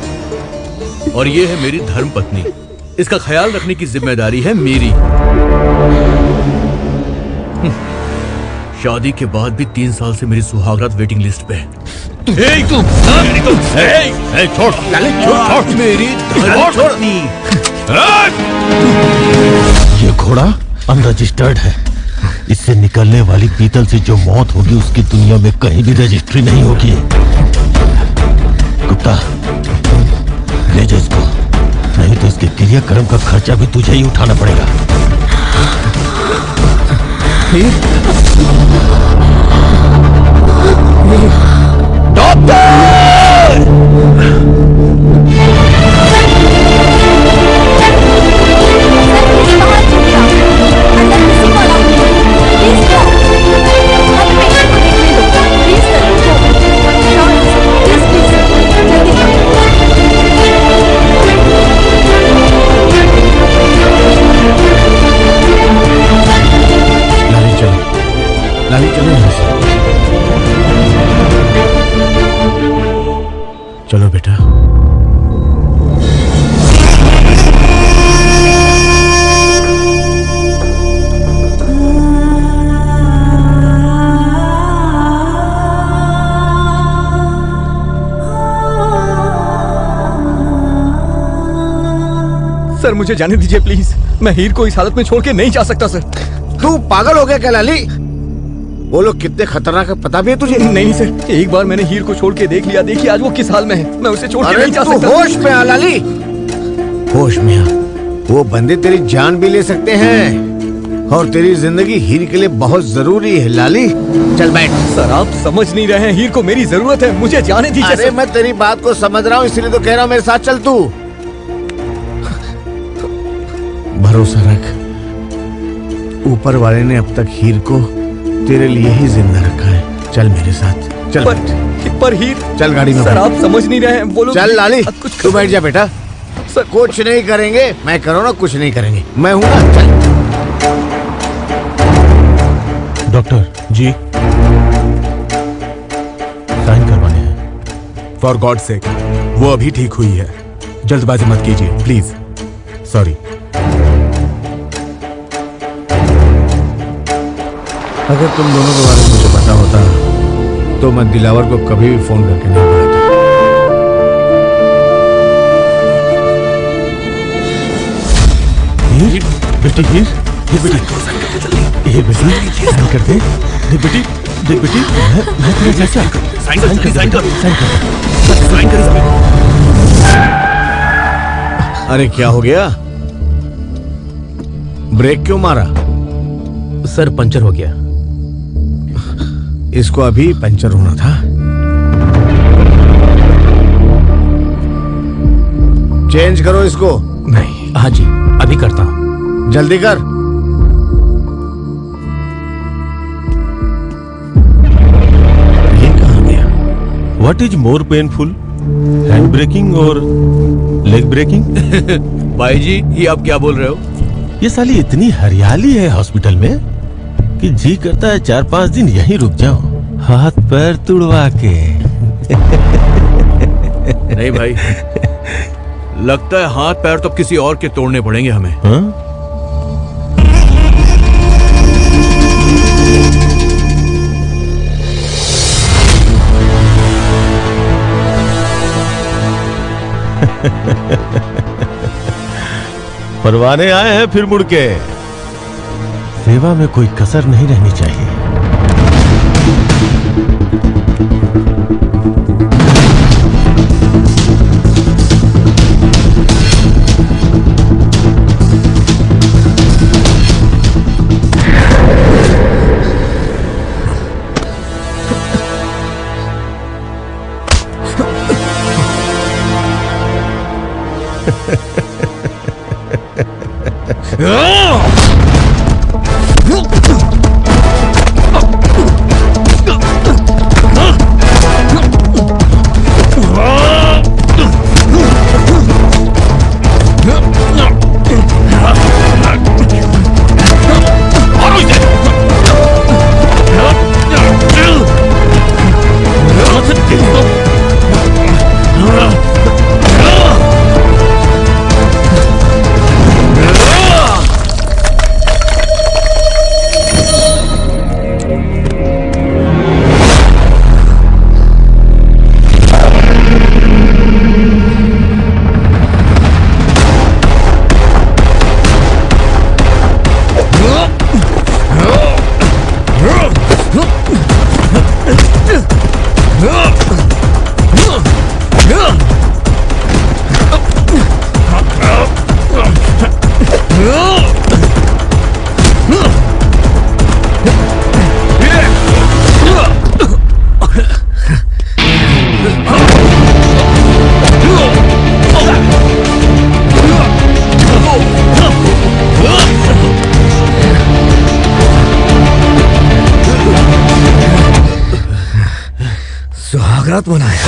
और ये है मेरी धर्म पत्नी। इसका ख्याल रखने की जिम्मेदारी है मेरी। शादी के बाद भी 3 साल से मेरी सुहागरात वेटिंग लिस्ट पे है। छोड़ मेरी धर्म पत्नी। ये घोड़ा अनरजिस्टर्ड है। इससे निकलने वाली पीतल से जो मौत होगी उसकी दुनिया में कहीं भी रजिस्ट्री नहीं होगी। गुप्ता, ले जा इसको, नहीं तो इसके क्रियाक्रम का खर्चा भी तुझे ही उठाना पड़ेगा। लाली चलो यहाँ से। चलो बेटा। सर मुझे जाने दीजिए प्लीज, मैं हीर को इस हालत में छोड़ के नहीं जा सकता सर। तू पागल हो गया क्या लाली? वो लोग कितने खतरनाक है पता भी है तुझे? नहीं सर, एक बार मैंने हीर को छोड़ के देख लिया, देखिए आज वो किस हाल में है, मैं उसे छोड़ के अरे नहीं जा तू सकता। होश में आ लाली, होश में आ। वो बंदे तेरी जान भी ले सकते हैं और तेरी जिंदगी हीर के लिए बहुत जरूरी है लाली। चल बैठ। सर आप समझ नहीं रहे हैं, हीर को मेरी जरूरत है, मुझे जाने दीजिए। अरे मैं तेरी बात को समझ रहा हूँ, इसलिए तो कह रहा हूँ मेरे साथ चल। तू भरोसा रख, ऊपर वाले ने अब तक हीर को तेरे लिए ही जिंदा रखा है। चल मेरे साथ चल। पर हीर, चल गाड़ी में। सर आप समझ नहीं रहे हैं, वो लोग। चल लाली कुछ तू बैठ जा बेटा। सर कुछ नहीं करेंगे, मैं करो ना, कुछ नहीं करेंगे, मैं हूं ना। चल। डॉक्टर जी, साइन करवाने हैं। फॉर गॉड सेक, वो अभी ठीक हुई है, जल्दबाजी मत कीजिए प्लीज। सॉरी। अगर तुम दोनों के बारे में मुझे पता होता तो मैं दिलावर को कभी भी फोन करके नहीं बुलाता। हीर, बेटी हीर, ये बेटी, ये बेटी, साइन कर दे। देख बेटी, देख बेटी, मैं तेरा चाचा। साइन कर। अरे क्या हो गया? ब्रेक क्यों मारा? सर पंचर हो गया। इसको अभी पंचर होना था। चेंज करो इसको। नहीं। हाँ जी, अभी करता हूँ। जल्दी कर। ये कहाँ गया? What is more painful, hand breaking और लेग ब्रेकिंग? भाई जी ये आप क्या बोल रहे हो? ये साली इतनी हरियाली है हॉस्पिटल में कि जी करता है 4-5 दिन यहीं रुक जाऊं, हाथ पैर तुड़वा के। नहीं भाई, लगता है हाथ पैर तो किसी और के तोड़ने पड़ेंगे हमें। हाँ? परवाने आए हैं फिर मुड़ के। सेवा में कोई कसर नहीं रहनी चाहिए। सुहागरात मनाया।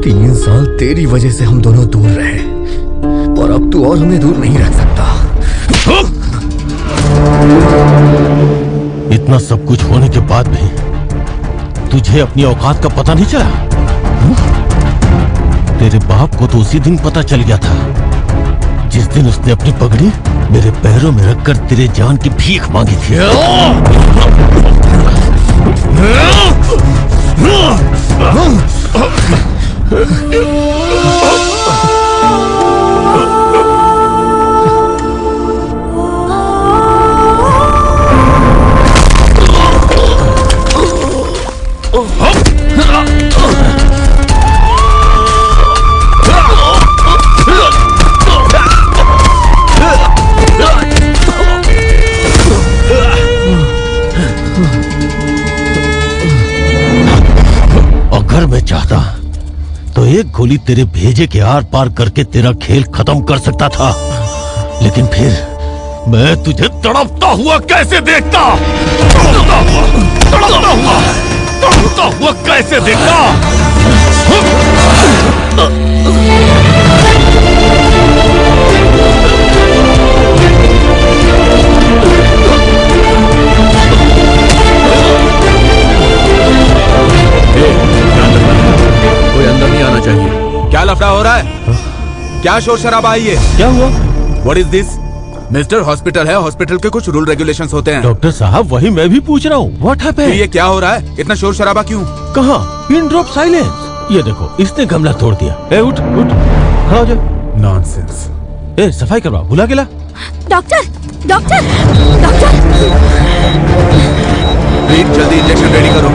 तीन साल तेरी वजह से हम दोनों दूर रहे और अब तू और हमें दूर नहीं रख सकता। इतना सब कुछ होने के बाद भी तुझे अपनी औकात का पता नहीं चला? तेरे बाप को तो उसी दिन पता चल गया था जिस दिन उसने अपनी पगड़ी मेरे पैरों में रखकर तेरे जान की भीख मांगी थी। अगर मैं चाहता तो एक गोली तेरे भेजे के आर पार करके तेरा खेल खत्म कर सकता था, लेकिन फिर मैं तुझे तड़पता हुआ कैसे देखता? तड़पता हुआ कैसे देखता? कोई अंदर नहीं आना चाहिए। क्या लफड़ा हो रहा है? क्या शोर शराबा है ये? क्या हुआ? What is this? Mister hospital है, हॉस्पिटल के कुछ रूल रेगुलेशंस होते हैं। डॉक्टर साहब वही मैं भी पूछ रहा हूँ। What happened? ये क्या हो रहा है? इतना शोर शराबा क्यों? कहाँ? Pin drop silence. ये देखो इसने गमला तोड़ दिया। ए उठ उठ खड़ा हो जा। नॉनसेंस। ए सफाई करवा, बुला के ला। डॉक्टर डॉक्टर डॉक्टर प्लीज जल्दी इंजेक्शन रेडी करो।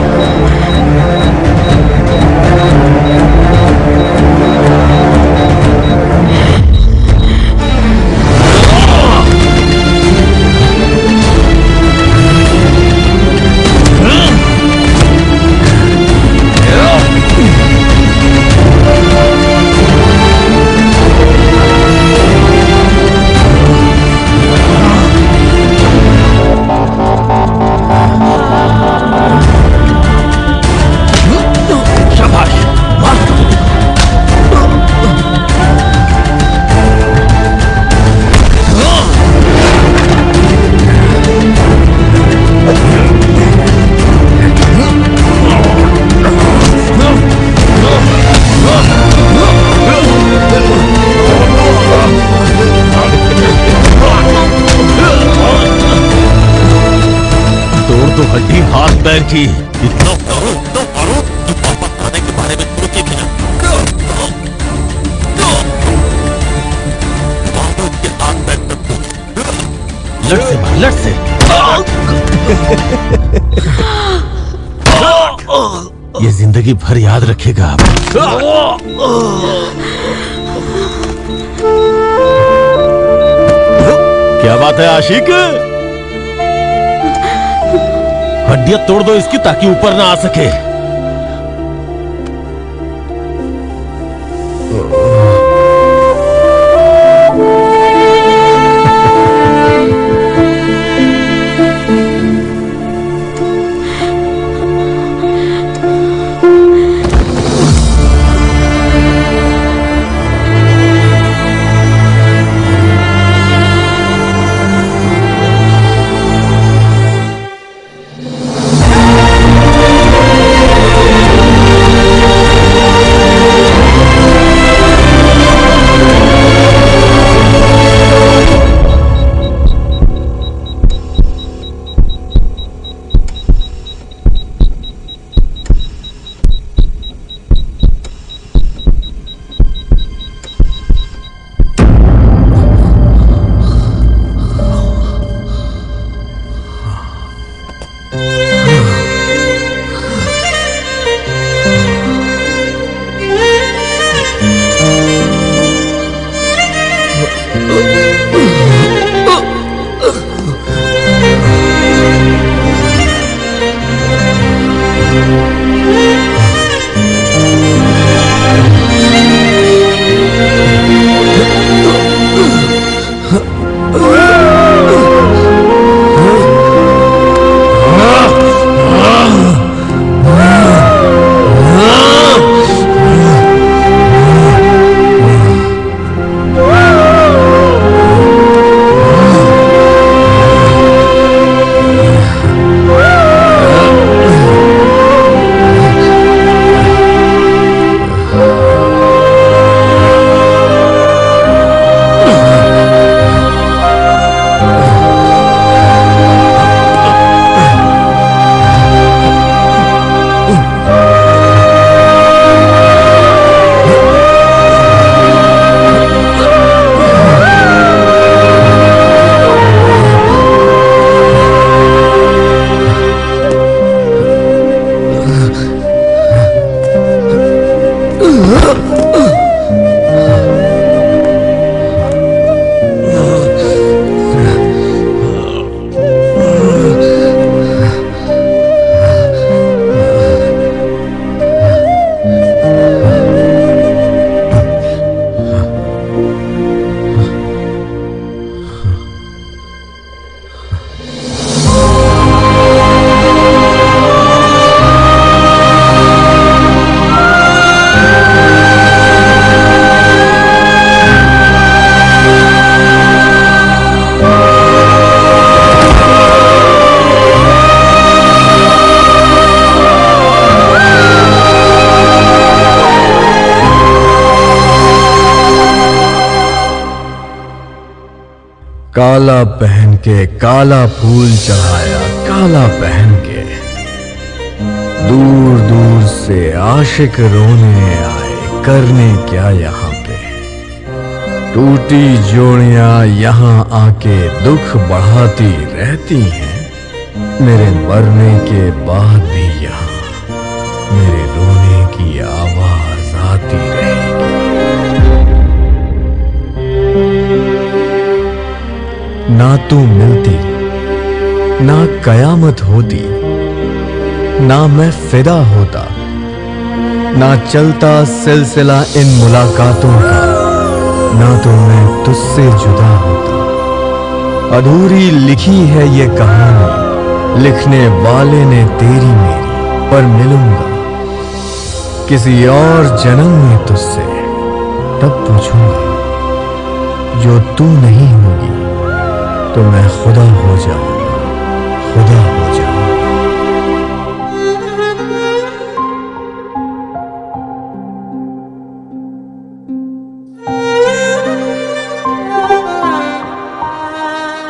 तो हड्डी हाथ पैर की। इतना मारो कि पापा खाने के बारे में सोचे भी ना। मारो इनके हाथ पैर तक। लड़ से मार, लड़ से। ये जिंदगी भर याद रखेगा आप। क्या बात है आशिक? हड्डियां तोड़ दो इसकी ताकि ऊपर ना आ सके। काला पहन के काला फूल चढ़ाया, काला पहन के दूर दूर से आशिक रोने आए, करने क्या यहाँ पे। टूटी जोड़ियां यहाँ आके दुख बढ़ाती रहती हैं, मेरे मरने के बाद भी यहाँ मेरे रोने की आवाज आती रहेगी। ना तू मिलती, ना कयामत होती, ना मैं फिदा होता, ना चलता सिलसिला इन मुलाकातों का, ना तो मैं तुझसे जुदा होता। अधूरी लिखी है ये कहानी, लिखने वाले ने तेरी मेरी, पर मिलूंगा किसी और जन्म में तुझसे, तब पूछूंगा जो तू नहीं होगी तो मैं खुदा हो जाऊं।